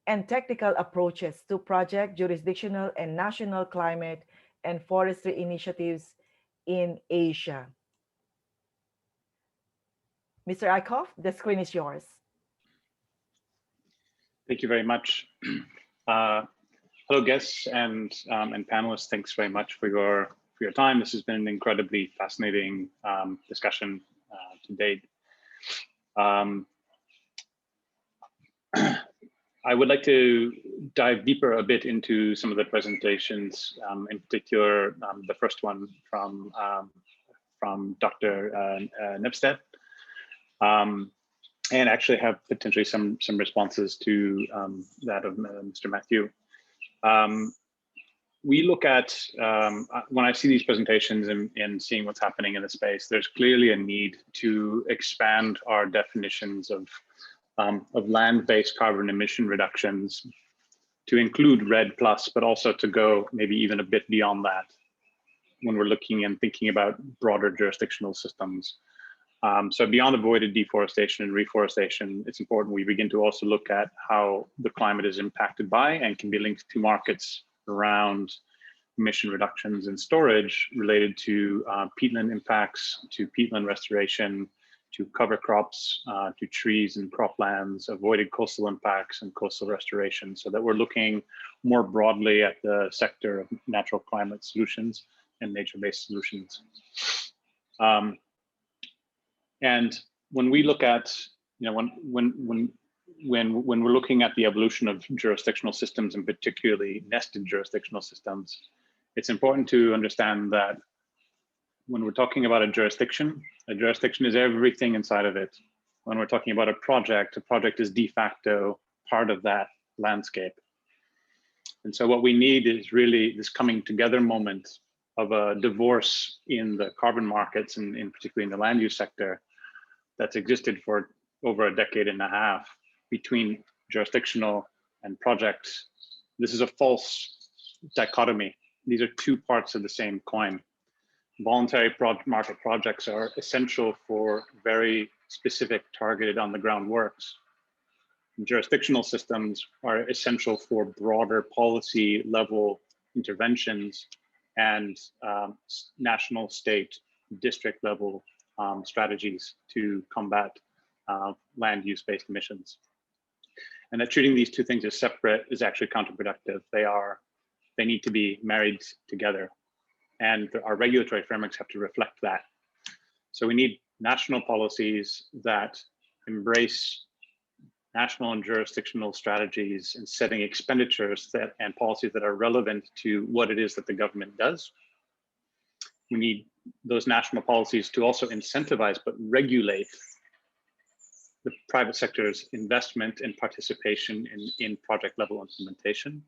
and technical approaches to project jurisdictional and national climate and forestry initiatives in Asia. Mr. Eickhoff, the screen is yours. Thank you very much. Hello, guests and panelists. Thanks very much for your time. This has been an incredibly fascinating discussion to date. I would like to dive deeper a bit into some of the presentations, in particular, the first one from Dr. Nepstedt, and actually have potentially some responses to that of Mr. Matthew. We look at, when I see these presentations and seeing what's happening in the space, there's clearly a need to expand our definitions of land-based carbon emission reductions to include REDD+, but also to go maybe even a bit beyond that when we're looking and thinking about broader jurisdictional systems. So beyond avoided deforestation and reforestation, it's important we begin to also look at how the climate is impacted by and can be linked to markets around emission reductions and storage related to peatland impacts, to peatland restoration, to cover crops, to trees and croplands, avoided coastal impacts and coastal restoration, so that we're looking more broadly at the sector of natural climate solutions and nature-based solutions. And when we look at, when we're looking at the evolution of jurisdictional systems, and particularly nested jurisdictional systems, it's important to understand that when we're talking about a jurisdiction is everything inside of it. When we're talking about a project is de facto part of that landscape. And so what we need is really this coming together moment of a divorce in the carbon markets, and in particularly in the land use sector, that's existed for over a decade and a half between jurisdictional and projects. This is a false dichotomy. These are two parts of the same coin. Voluntary market projects are essential for very specific targeted on the ground works. Jurisdictional systems are essential for broader policy level interventions and national, state, district level strategies to combat land use based emissions. And that treating these two things as separate is actually counterproductive. They they need to be married together. And our regulatory frameworks have to reflect that. So we need national policies that embrace national and jurisdictional strategies and setting expenditures and policies that are relevant to what it is that the government does. We need those national policies to also incentivize but regulate the private sector's investment and participation in project level implementation.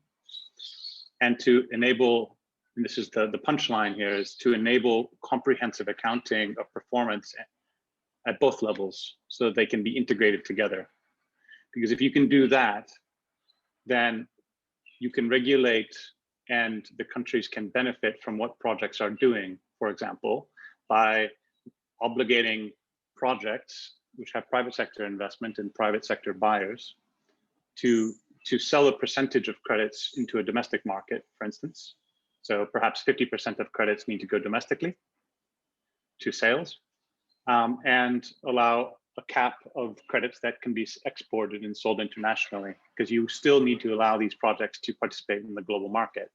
And to enable, and this is the punchline here, is to enable comprehensive accounting of performance at both levels so that they can be integrated together. Because if you can do that, then you can regulate and the countries can benefit from what projects are doing, for example, by obligating projects which have private sector investment and private sector buyers to sell a percentage of credits into a domestic market, for instance. So perhaps 50% of credits need to go domestically to sales, and allow a cap of credits that can be exported and sold internationally, because you still need to allow these projects to participate in the global market.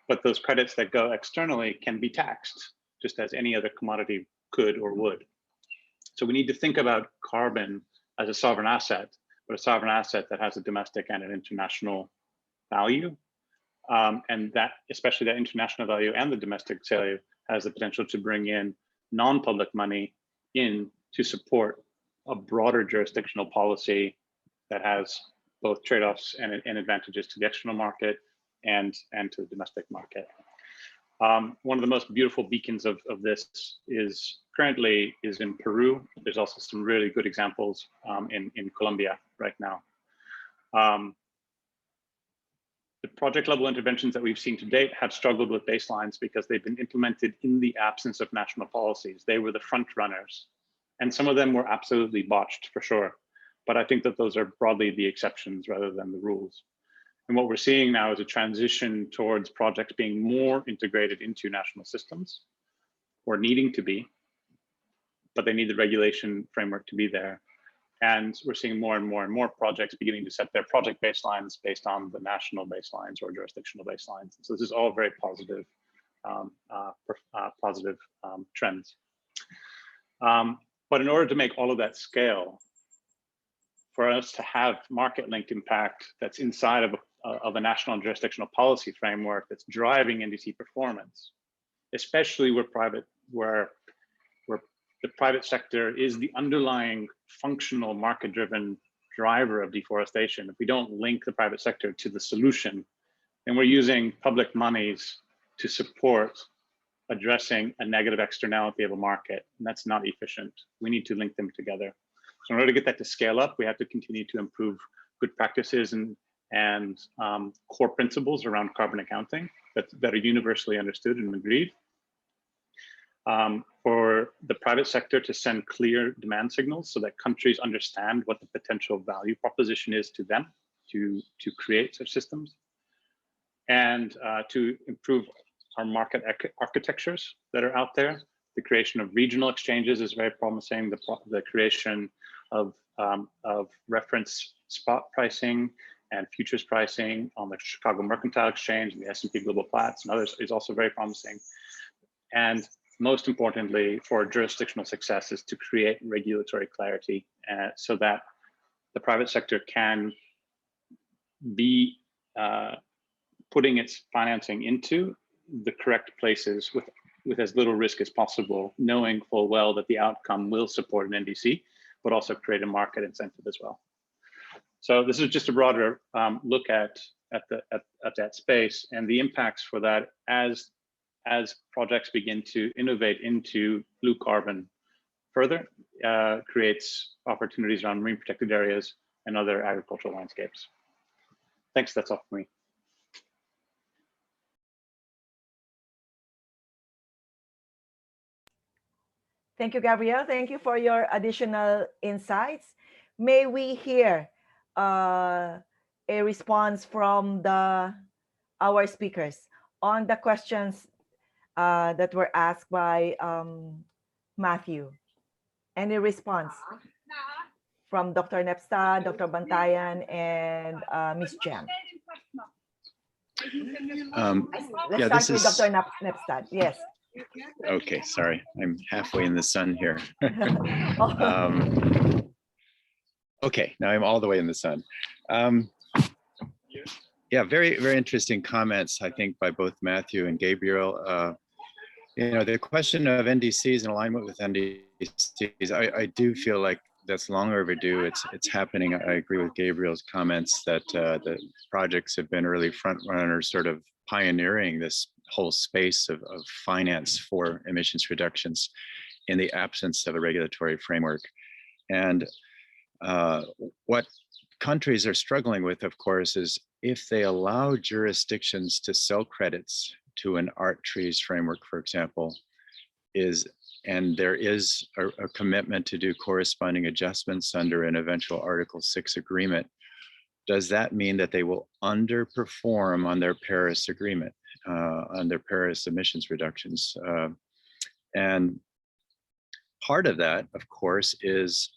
But those credits that go externally can be taxed, just as any other commodity could or would. So we need to think about carbon as a sovereign asset, but a sovereign asset that has a domestic and an international value. And that, especially that international value and the domestic value, has the potential to bring in non-public money in to support a broader jurisdictional policy that has both trade-offs and advantages to the external market and to the domestic market. One of the most beautiful beacons of this is currently in Peru. There's also some really good examples in Colombia right now. The project level interventions that we've seen to date have struggled with baselines because they've been implemented in the absence of national policies. They were the front runners, and some of them were absolutely botched for sure. But I think that those are broadly the exceptions rather than the rules. And what we're seeing now is a transition towards projects being more integrated into national systems, or needing to be, but they need the regulation framework to be there. And we're seeing more and more projects beginning to set their project baselines based on the national baselines or jurisdictional baselines. So this is all very positive, trends. But in order to make all of that scale, for us to have market-linked impact that's inside of a national and jurisdictional policy framework that's driving NDC performance, especially where the private sector is the underlying functional market-driven driver of deforestation. If we don't link the private sector to the solution, then we're using public monies to support addressing a negative externality of a market, and that's not efficient. We need to link them together. So in order to get that to scale up, we have to continue to improve good practices and core principles around carbon accounting that are universally understood and agreed. For the private sector to send clear demand signals so that countries understand what the potential value proposition is to them to create such systems, and to improve our market architectures that are out there. The creation of regional exchanges is very promising. The creation of reference spot pricing and futures pricing on the Chicago Mercantile Exchange and the S&P Global Platts and others is also very promising. And most importantly, for jurisdictional success is to create regulatory clarity so that the private sector can be putting its financing into the correct places with as little risk as possible, knowing full well that the outcome will support an NDC, but also create a market incentive as well. So this is just a broader look at that space and the impacts for that as projects begin to innovate into blue carbon further, creates opportunities around marine protected areas and other agricultural landscapes. Thanks, that's all for me. Thank you, Gabriel. Thank you for your additional insights. May we hear a response from our speakers on the questions that were asked by Matthew. Any response from Dr. Nepsta, Dr. Bantayan, and Ms. Jem? Let's Yeah, start with Dr. Nepstad. Yes. Okay, sorry, I'm halfway in the sun here. Oh. Okay, now I'm all the way in the sun. Yeah, very, very interesting comments, I think, by both Matthew and Gabriel. You know, the question of NDCs and alignment with NDCs, I do feel like that's long overdue. It's happening. I agree with Gabriel's comments that the projects have been early front runners, sort of pioneering this whole space of finance for emissions reductions in the absence of a regulatory framework. And what countries are struggling with, of course, is if they allow jurisdictions to sell credits to an art trees framework, for example, and there is a commitment to do corresponding adjustments under an eventual Article 6 agreement, does that mean that they will underperform on their Paris agreement, on their Paris emissions reductions? And part of that, of course, is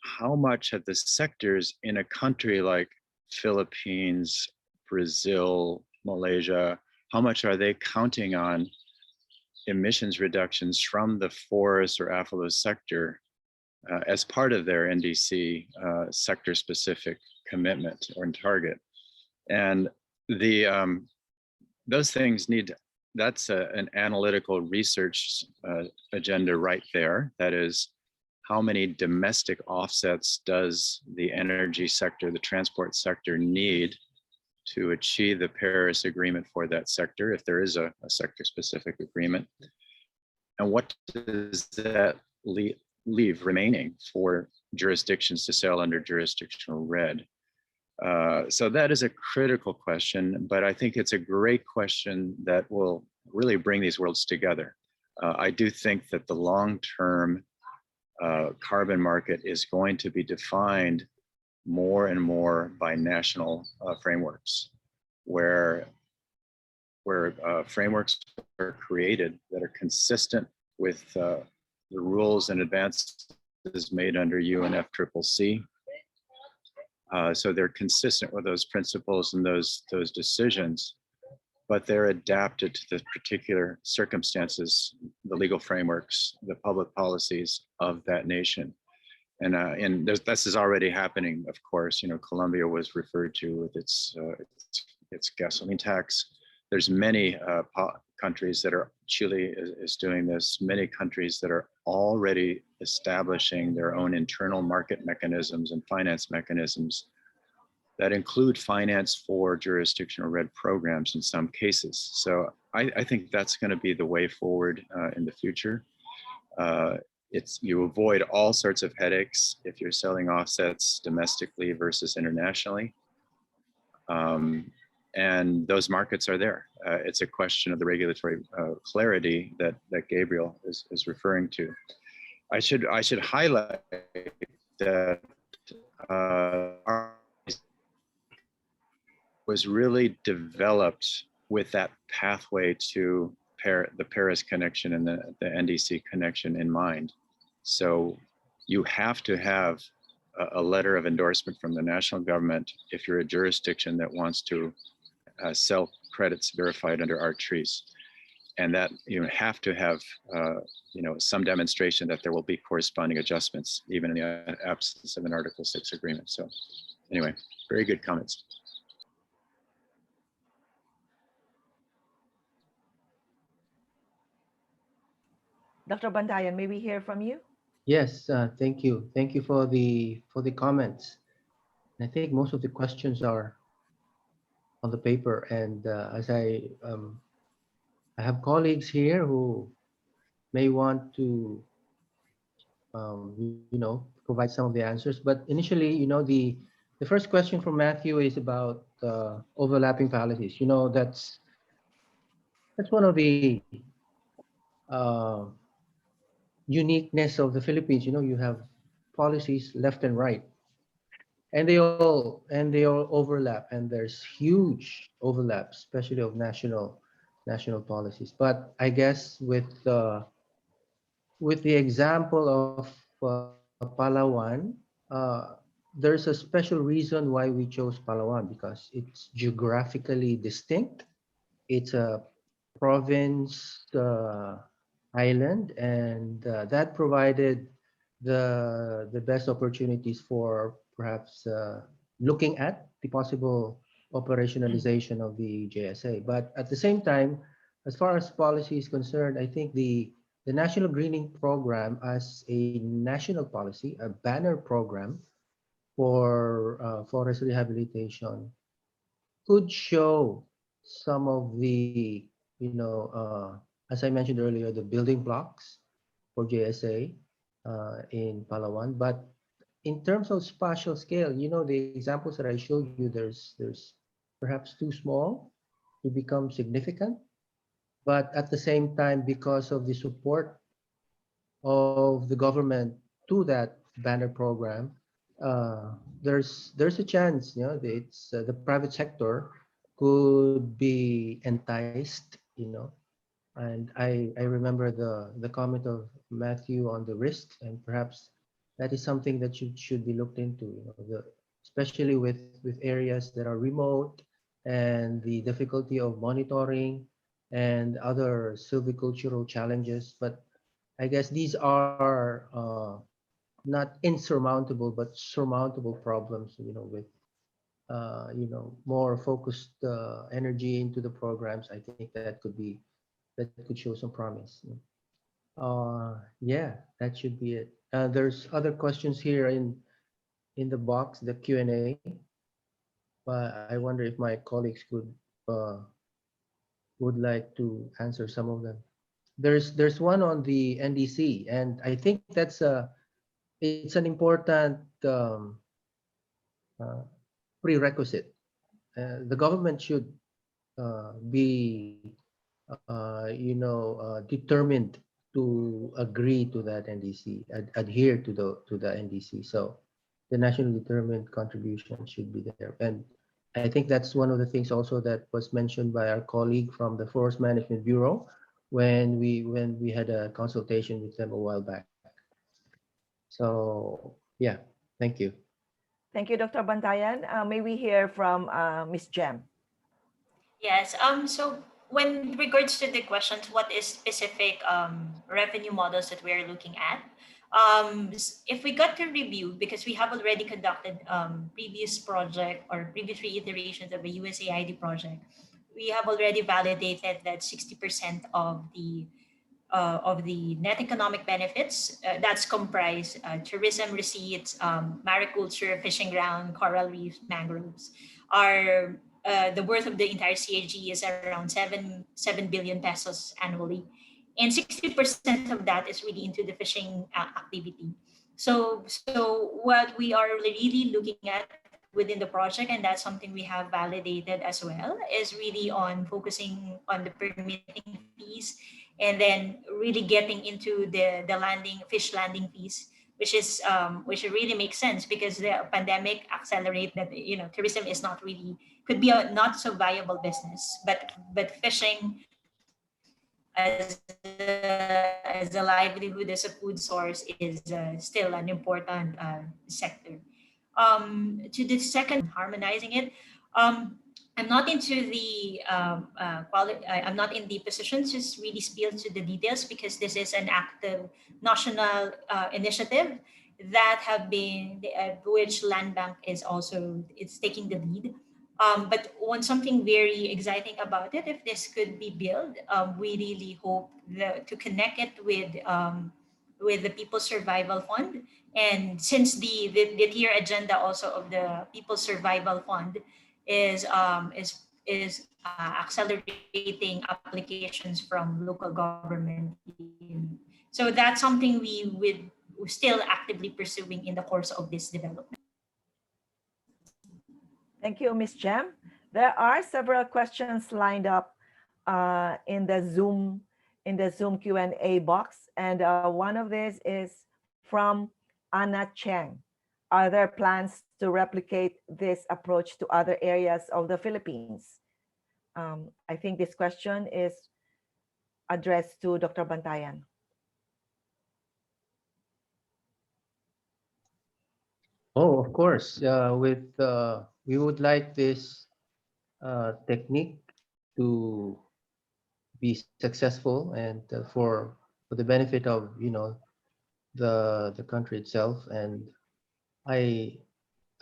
how much of the sectors in a country like Philippines, Brazil, Malaysia, how much are they counting on emissions reductions from the forest or AFLO sector as part of their NDC sector-specific commitment or target? And those things that's an analytical research agenda right there. That is, how many domestic offsets does the energy sector, the transport sector need to achieve the Paris Agreement for that sector, if there is a sector-specific agreement? And what does that leave remaining for jurisdictions to sell under jurisdictional red? So that is a critical question, but I think it's a great question that will really bring these worlds together. I do think that the long-term carbon market is going to be defined more and more by national frameworks, where frameworks are created that are consistent with the rules and advances made under UNFCCC. So they're consistent with those principles and those decisions, but they're adapted to the particular circumstances, the legal frameworks, the public policies of that nation. And this is already happening, of course. You know, Colombia was referred to with its gasoline tax. There's many countries that are, Chile is doing this, many countries that are already establishing their own internal market mechanisms and finance mechanisms that include finance for jurisdictional red programs in some cases. So I think that's going to be the way forward in the future. You avoid all sorts of headaches if you're selling offsets domestically versus internationally. And those markets are there. It's a question of the regulatory clarity that Gabriel is referring to. I should highlight that was really developed with that pathway to the Paris connection and the NDC connection in mind. So you have to have a letter of endorsement from the national government if you're a jurisdiction that wants to sell credits verified under art trees. And that you have to have some demonstration that there will be corresponding adjustments, even in the absence of an Article 6 agreement. So anyway, very good comments. Dr. Bantayan, may we hear from you? Yes, thank you. Thank you for the comments. I think most of the questions are on the paper, and as I have colleagues here who may want to provide some of the answers. But initially, the first question from Matthew is about overlapping policies. That's one of the uniqueness of the Philippines. You have policies left and right, and they all overlap, and there's huge overlap, especially of national policies. But I guess with the example of Palawan, there's a special reason why we chose Palawan, because it's geographically distinct. It's a province island, and that provided the best opportunities for perhaps looking at the possible operationalization of the JSA. But at the same time, as far as policy is concerned, I think the National Greening Program as a national policy, a banner program for forest rehabilitation, could show some of the, as I mentioned earlier, the building blocks for JSA in Palawan. But in terms of spatial scale, the examples that I showed you, there's perhaps too small to become significant. But at the same time, because of the support of the government to that banner program, there's a chance, it's the private sector could be enticed, and I remember the comment of Matthew on the risks, and perhaps that is something that should be looked into, especially with areas that are remote, and the difficulty of monitoring and other silvicultural challenges. But I guess these are not insurmountable, but surmountable problems, with more focused energy into the programs. I think that could show some promise. Yeah, that should be it. There's other questions here in the box, the Q&A, but I wonder if my colleagues would like to answer some of them. There's one on the NDC, and I think it's an important prerequisite. The government should be determined to agree to that NDC, adhere to the NDC. So the national determined contribution should be there. And I think that's one of the things also that was mentioned by our colleague from the Forest Management Bureau when we had a consultation with them a while back. So yeah, thank you. Thank you, Dr. Bantayan. May we hear from Ms. Jem? Yes. So when regards to the questions, what is specific revenue models that we are looking at? If we got to review, because we have already conducted previous project or previous reiterations of the USAID project, we have already validated that 60% of the net economic benefits that's comprised tourism receipts, mariculture, fishing ground, coral reefs, mangroves, are the worth of the entire CAG is around 7 billion pesos annually, and 60% of that is really into the fishing activity. So what we are really looking at within the project, and that's something we have validated as well, is really on focusing on the permitting fees, and then really getting into the fish landing fees, which really makes sense because the pandemic accelerate that tourism is not really, could be a not so viable business, but fishing as a livelihood, as a food source, is still an important sector. To the second, harmonizing it, I'm not into the I'm not in the position to really spill to the details, because this is an active national initiative that have been which Land Bank is also, it's taking the lead. But something very exciting about it, if this could be built, we really hope to connect it with the People's Survival Fund. And since the tier agenda also of the People's Survival Fund is accelerating applications from local government. So that's something we would still actively pursuing in the course of this development. Thank you, Ms. Jem. There are several questions lined up in the Zoom Q&A box, and one of these is from Anna Cheng. Are there plans to replicate this approach to other areas of the Philippines? I think this question is addressed to Dr. Bantayan. Oh, of course. We would like this technique to be successful and for the benefit of the country itself. And I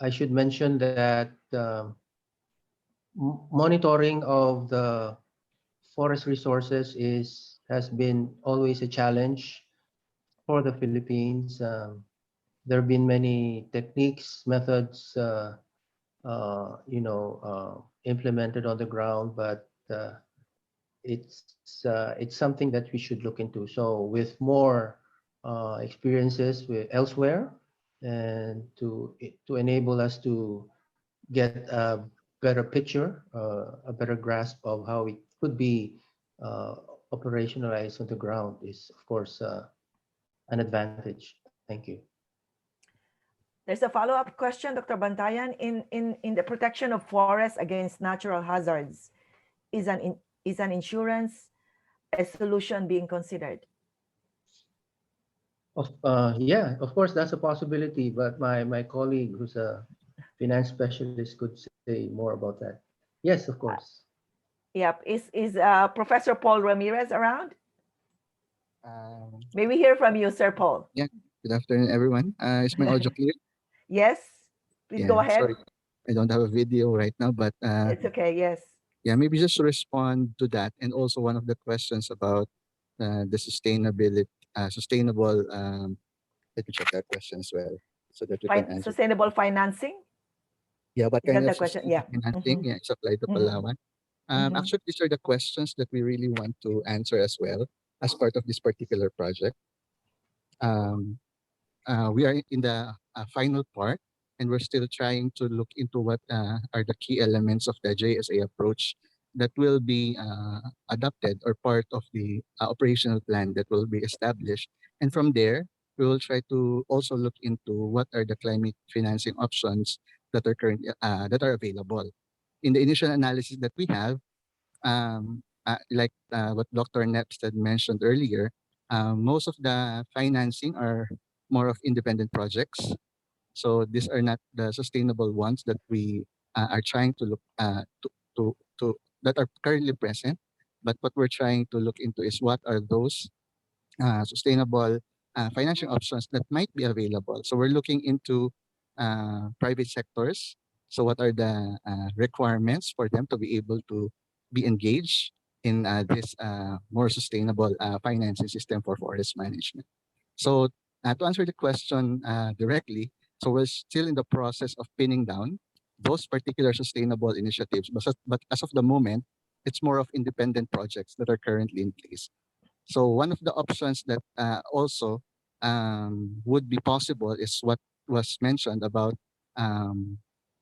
I should mention that monitoring of the forest resources has been always a challenge for the Philippines. There have been many techniques, methods, implemented on the ground, but it's something that we should look into. So with more experiences with elsewhere, and to enable us to get a better picture, a better grasp of how it could be operationalized on the ground is, of course, an advantage. Thank you. There's a follow-up question, Dr. Bantayan. In the protection of forests against natural hazards, is an insurance a solution being considered? Yeah, of course, that's a possibility, but my colleague who's a finance specialist could say more about that. Yes, of course. Yep. Is Professor Paul Ramirez around? Um, May we hear from you, Sir Paul? yeah, good afternoon, everyone. Is my audio clear? Yes, please Yeah, go ahead. sorry, I don't have a video right now, but It's okay, yes. yeah, maybe just to respond to that, and also one of the questions about the sustainable. Let me check that question as well, so that we can answer. Sustainable financing? Yeah, what Is kind that of the question? sustainable Yeah. financing? Yeah, it's applied to Palawan. Actually, these are the questions that we really want to answer as well as part of this particular project. We are in the final part, and we're still trying to look into what are the key elements of the JSA approach that will be adopted or part of the operational plan that will be established. And from there, we will try to also look into what are the climate financing options that are currently that are available. In the initial analysis that we have, like what Dr. Nepstead mentioned earlier, most of the financing are more of independent projects. So these are not the sustainable ones that we are trying to look to that are currently present. But what we're trying to look into is what are those sustainable financial options that might be available. So we're looking into private sectors. So what are the requirements for them to be able to be engaged in this more sustainable financing system for forest management? So to answer the question directly, so we're still in the process of pinning down those particular sustainable initiatives. But as of the moment, it's more of independent projects that are currently in place. So one of the options that also would be possible is what was mentioned about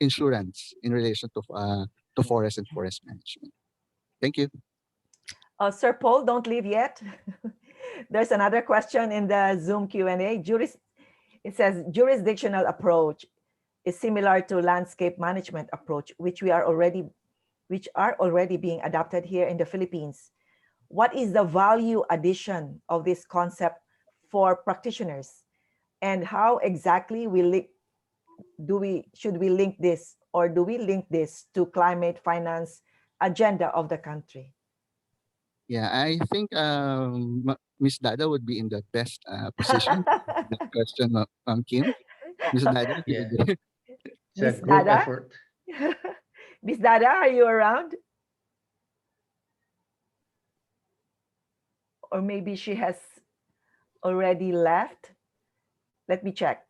insurance in relation to forest and forest management. Thank you. Sir Paul, don't leave yet. There's another question in the Zoom Q&A. It says jurisdictional approach is similar to landscape management approach, which are already being adopted here in the Philippines. What is the value addition of this concept for practitioners, and how exactly should we link this, or do we link this to climate finance agenda of the country? Yeah, I think Miss Dada would be in the best position. The question from Kim. Miss Dada, if you Yeah. would- It's a Miss group Dada? effort. Miss Dada, are you around? Or maybe she has already left. Let me check.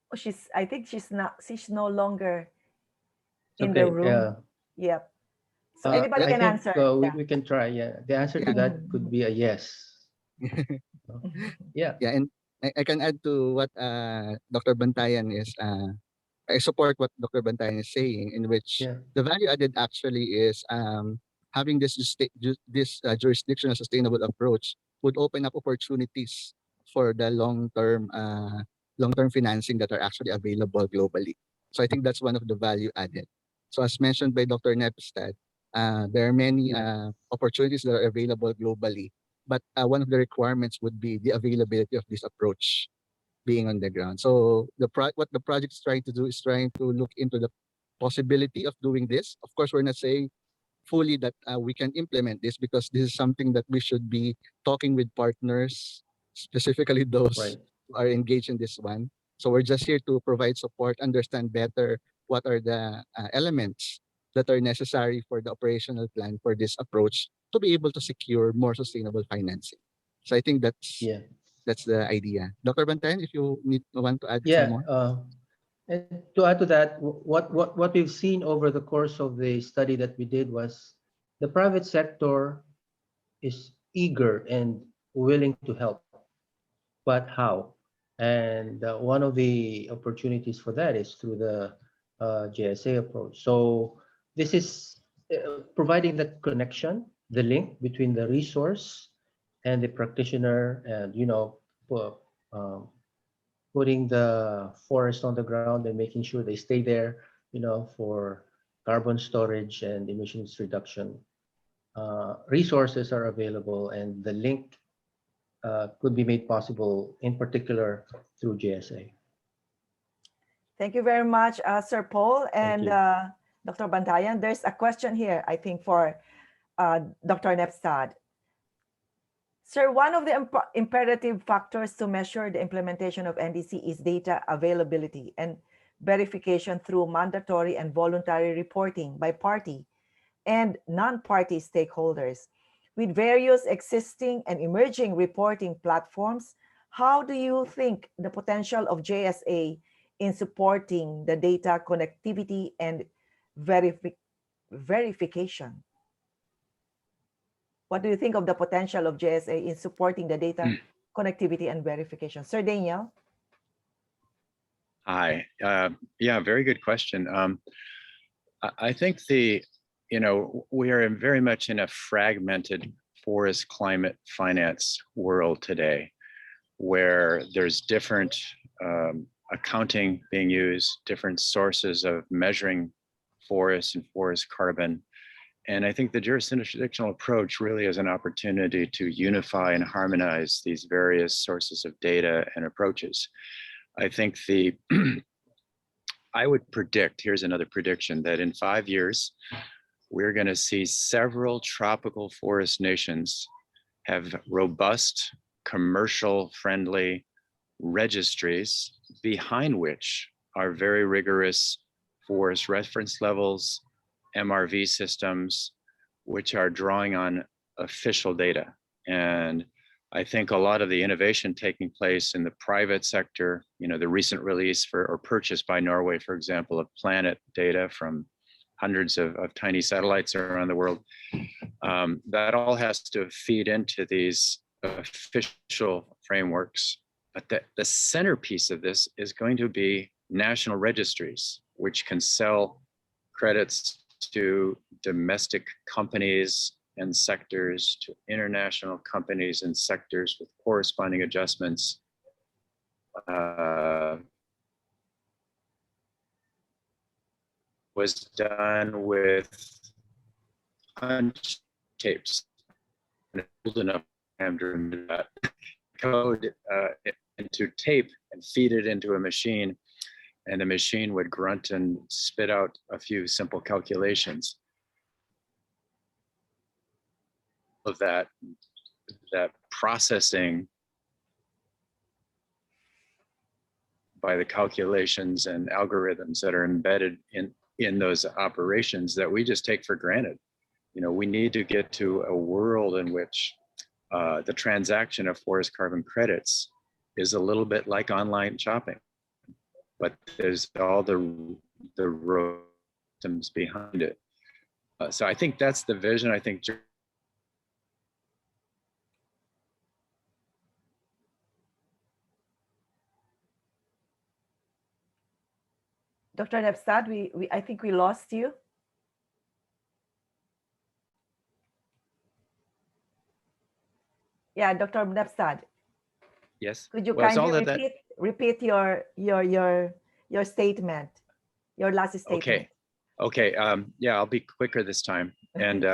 Oh, I think she's no longer in the Okay. room. Yep. So Uh, anybody I can think answer. we can try. Yeah. The answer to that could be a yes. Yeah. Yeah, and I can add to what Dr. Bantayan is. I support what Dr. Bantayan is saying, in which Yeah. the value added actually is having this jurisdictional sustainable approach would open up opportunities for the long-term financing that are actually available globally. So I think that's one of the value added. So as mentioned by Dr. Nepstad, There are many opportunities that are available globally, but one of the requirements would be the availability of this approach being on the ground. So what the project is trying to do is trying to look into the possibility of doing this. Of course, we're not saying fully that we can implement this, because this is something that we should be talking with partners, specifically those Right. who are engaged in this one. So we're just here to provide support, understand better what are the elements that are necessary for the operational plan for this approach to be able to secure more sustainable financing. So I think Yeah. that's the idea. Dr. Bantayan, if you want to add some Yeah. more. And to add to that, what we've seen over the course of the study that we did was the private sector is eager and willing to help, but how? And one of the opportunities for that is through the JSA approach. So this is providing the connection, the link between the resource and the practitioner, and um, putting the forest on the ground and making sure they stay there, for carbon storage and emissions reduction. Resources are available, and the link could be made possible, in particular through JSA. Thank you very much, Sir Paul and you. Dr. Bantayan. There's a question here, I think, for Dr. Nepstad. Sir, one of the imperative factors to measure the implementation of NDC is data availability and verification through mandatory and voluntary reporting by party and non-party stakeholders. With various existing and emerging reporting platforms, how do you think the potential of JSA in supporting the data connectivity and verification? What do you think of the potential of JSA in supporting the data connectivity and verification? Sir Daniel? Hi. Yeah, very good question. I think we are very much in a fragmented forest climate finance world today, where there's different accounting being used, different sources of measuring forests and forest carbon. And I think the jurisdictional approach really is an opportunity to unify and harmonize these various sources of data and approaches. I think I would predict, here's another prediction, that in 5 years, we're going to see several tropical forest nations have robust, commercial-friendly registries behind which are very rigorous forest reference levels, MRV systems, which are drawing on official data. And I think a lot of the innovation taking place in the private sector, the recent release or purchase by Norway, for example, of planet data from hundreds of tiny satellites around the world, that all has to feed into these official frameworks. But the centerpiece of this is going to be national registries, which can sell credits to domestic companies and sectors, to international companies and sectors with corresponding adjustments. Was done with punch tapes, and old enough to that code into tape and feed it into a machine, and the machine would grunt and spit out a few simple calculations. Of that processing by the calculations and algorithms that are embedded in those operations that we just take for granted. We need to get to a world in which the transaction of forest carbon credits is a little bit like online shopping, but there's all the systems behind it. So I think that's the vision. I think Dr. Nepstad, I think we lost you. Yeah, Dr. Nepstad. Yes. Could you kindly repeat your statement, your last statement? Okay. Yeah, I'll be quicker this time. And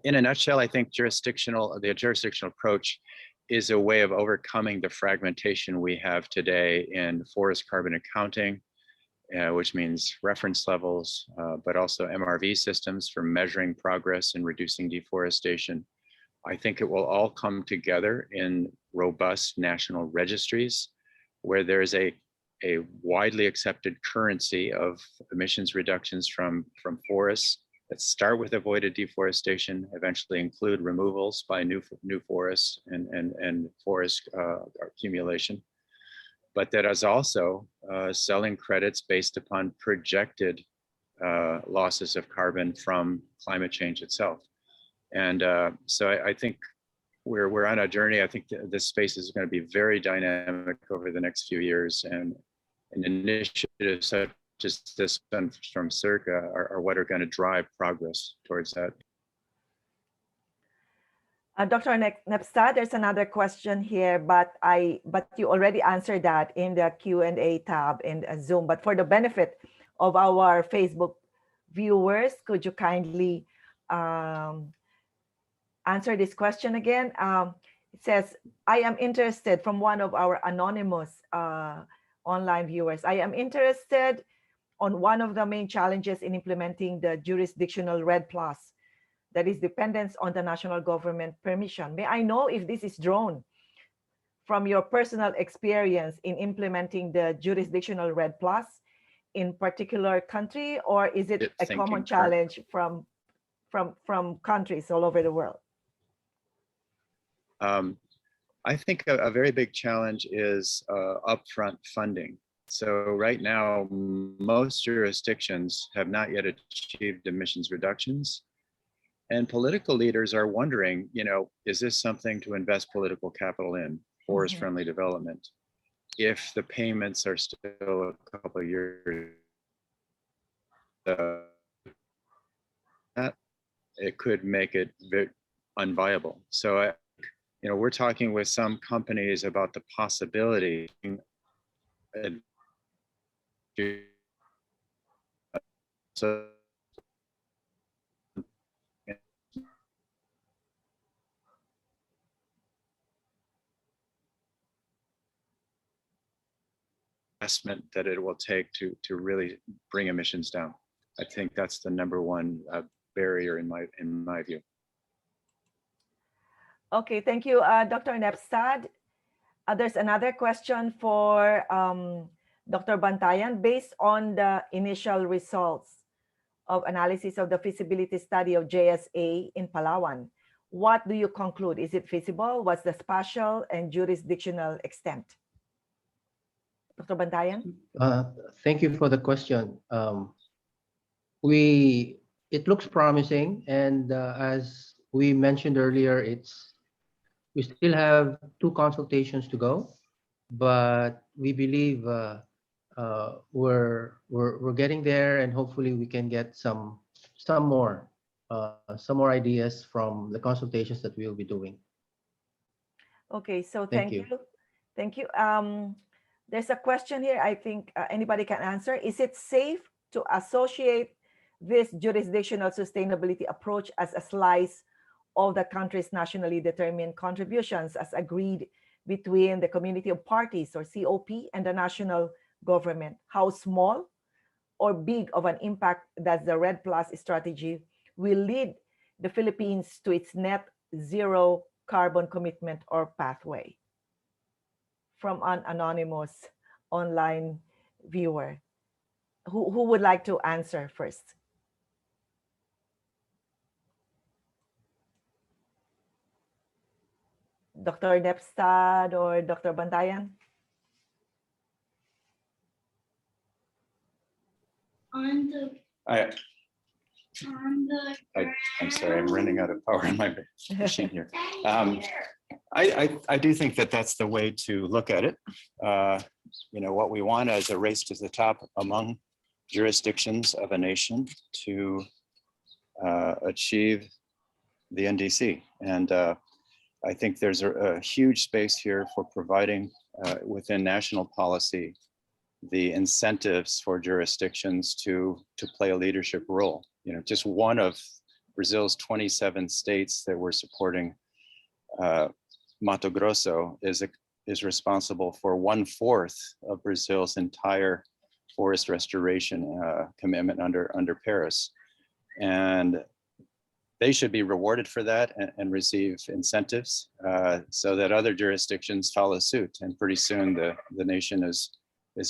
in a nutshell, I think the jurisdictional approach is a way of overcoming the fragmentation we have today in forest carbon accounting, which means reference levels, but also MRV systems for measuring progress in reducing deforestation. I think it will all come together in robust national registries where there's a widely accepted currency of emissions reductions from forests that start with avoided deforestation, eventually include removals by new forests and forest accumulation, but that is also selling credits based upon projected losses of carbon from climate change itself. And so I think we're on a journey. I think this space is going to be very dynamic over the next few years, and initiatives such as this one from SEARCA are what are going to drive progress towards that. Dr. Nepstad, there's another question here, but you already answered that in the Q&A tab in Zoom. But for the benefit of our Facebook viewers, could you kindly answer this question again? It says, I am interested, from one of our anonymous online viewers, I am interested on one of the main challenges in implementing the jurisdictional REDD+, that is dependence on the national government permission. May I know if this is drawn from your personal experience in implementing the jurisdictional REDD+ in particular country, or is it a common challenge from countries all over the world? I think a very big challenge is upfront funding. So right now, most jurisdictions have not yet achieved emissions reductions. And political leaders are wondering, is this something to invest political capital in, forest-friendly development, if the payments are still a couple of years? It could make it very unviable. So, we're talking with some companies about the possibility so investment that it will take to really bring emissions down. I think that's the number one barrier in my view. Okay, thank you, Dr. Nepstad. There's another question for Dr. Bantayan. Based on the initial results of analysis of the feasibility study of JSA in Palawan, what do you conclude? Is it feasible? What's the spatial and jurisdictional extent? Dr. Bantayan? Thank you for the question. It looks promising, and as we mentioned earlier, we still have 2 consultations to go, but we believe we're getting there, and hopefully we can get some more ideas from the consultations that we will be doing. Okay, so thank you. Thank you. There's a question here. I think anybody can answer. Is it safe to associate this jurisdictional sustainability approach as a slice of the country's nationally determined contributions as agreed between the community of parties, or COP, and the national government? How small or big of an impact does the REDD+ strategy will lead the Philippines to its net zero carbon commitment or pathway? From an anonymous online viewer. Who would like to answer first? Dr. Nepstad or Dr. Bantayan? I'm sorry, I'm running out of power in my machine here. I do think that that's the way to look at it. What we want is a race to the top among jurisdictions of a nation to achieve the NDC. And I think there's a huge space here for providing within national policy the incentives for jurisdictions to play a leadership role. You know, just one of Brazil's 27 states that were supporting Mato Grosso is responsible for 1/4 of Brazil's entire forest restoration commitment under Paris. And they should be rewarded for that and receive incentives so that other jurisdictions follow suit. And pretty soon the nation is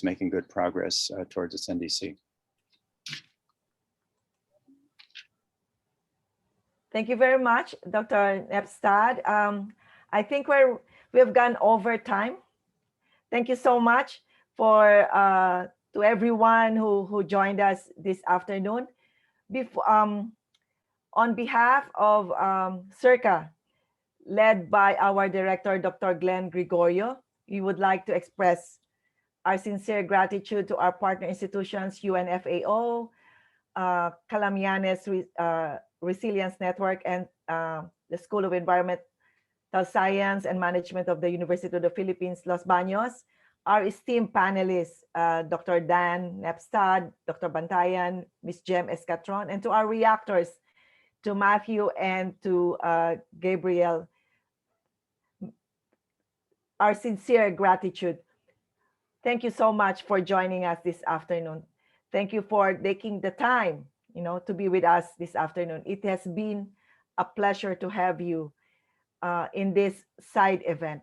making good progress towards its NDC. Thank you very much, Dr. Nepstad. I think we've gone over time. Thank you so much for to everyone who joined us this afternoon. On behalf of SEARCA, led by our director, Dr. Glenn Gregorio, we would like to express our sincere gratitude to our partner institutions, UNFAO, Calamianes Resilience Network, and the School of Environmental Science and Management of the University of the Philippines, Los Baños, our esteemed panelists, Dr. Dan Nepstad, Dr. Bantayan, Ms. Jem Escatron, and to our reactors, to Matthew and to Gabriel, our sincere gratitude. Thank you so much for joining us this afternoon. Thank you for taking the time, to be with us this afternoon. It has been a pleasure to have you in this side event.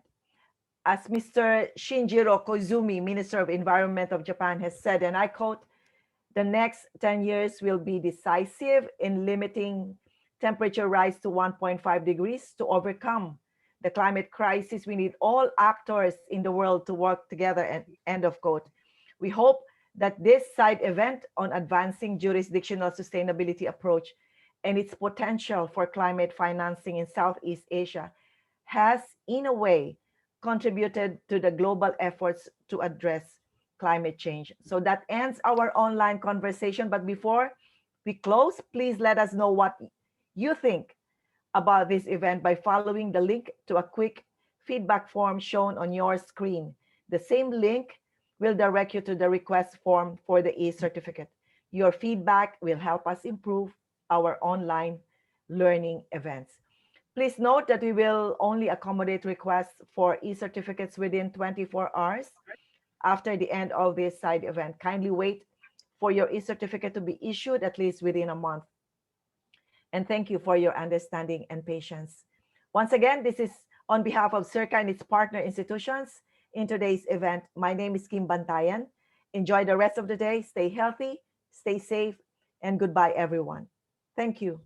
As Mr. Shinjiro Koizumi, Minister of Environment of Japan, has said, and I quote, "The next 10 years will be decisive in limiting temperature rise to 1.5 degrees. To overcome the climate crisis, we need all actors in the world to work together," and end of quote. We hope that this side event on advancing jurisdictional sustainability approach and its potential for climate financing in Southeast Asia has, in a way, contributed to the global efforts to address climate change. So that ends our online conversation. But before we close, please let us know what you think about this event by following the link to a quick feedback form shown on your screen. The same link will direct you to the request form for the e-certificate. Your feedback will help us improve our online learning events. Please note that we will only accommodate requests for e-certificates within 24 hours after the end of this side event. Kindly wait for your e-certificate to be issued at least within a month. And thank you for your understanding and patience. Once again, this is on behalf of SEARCA and its partner institutions in today's event. My name is Kim Bantayan. Enjoy the rest of the day. Stay healthy, stay safe, and goodbye, everyone. Thank you.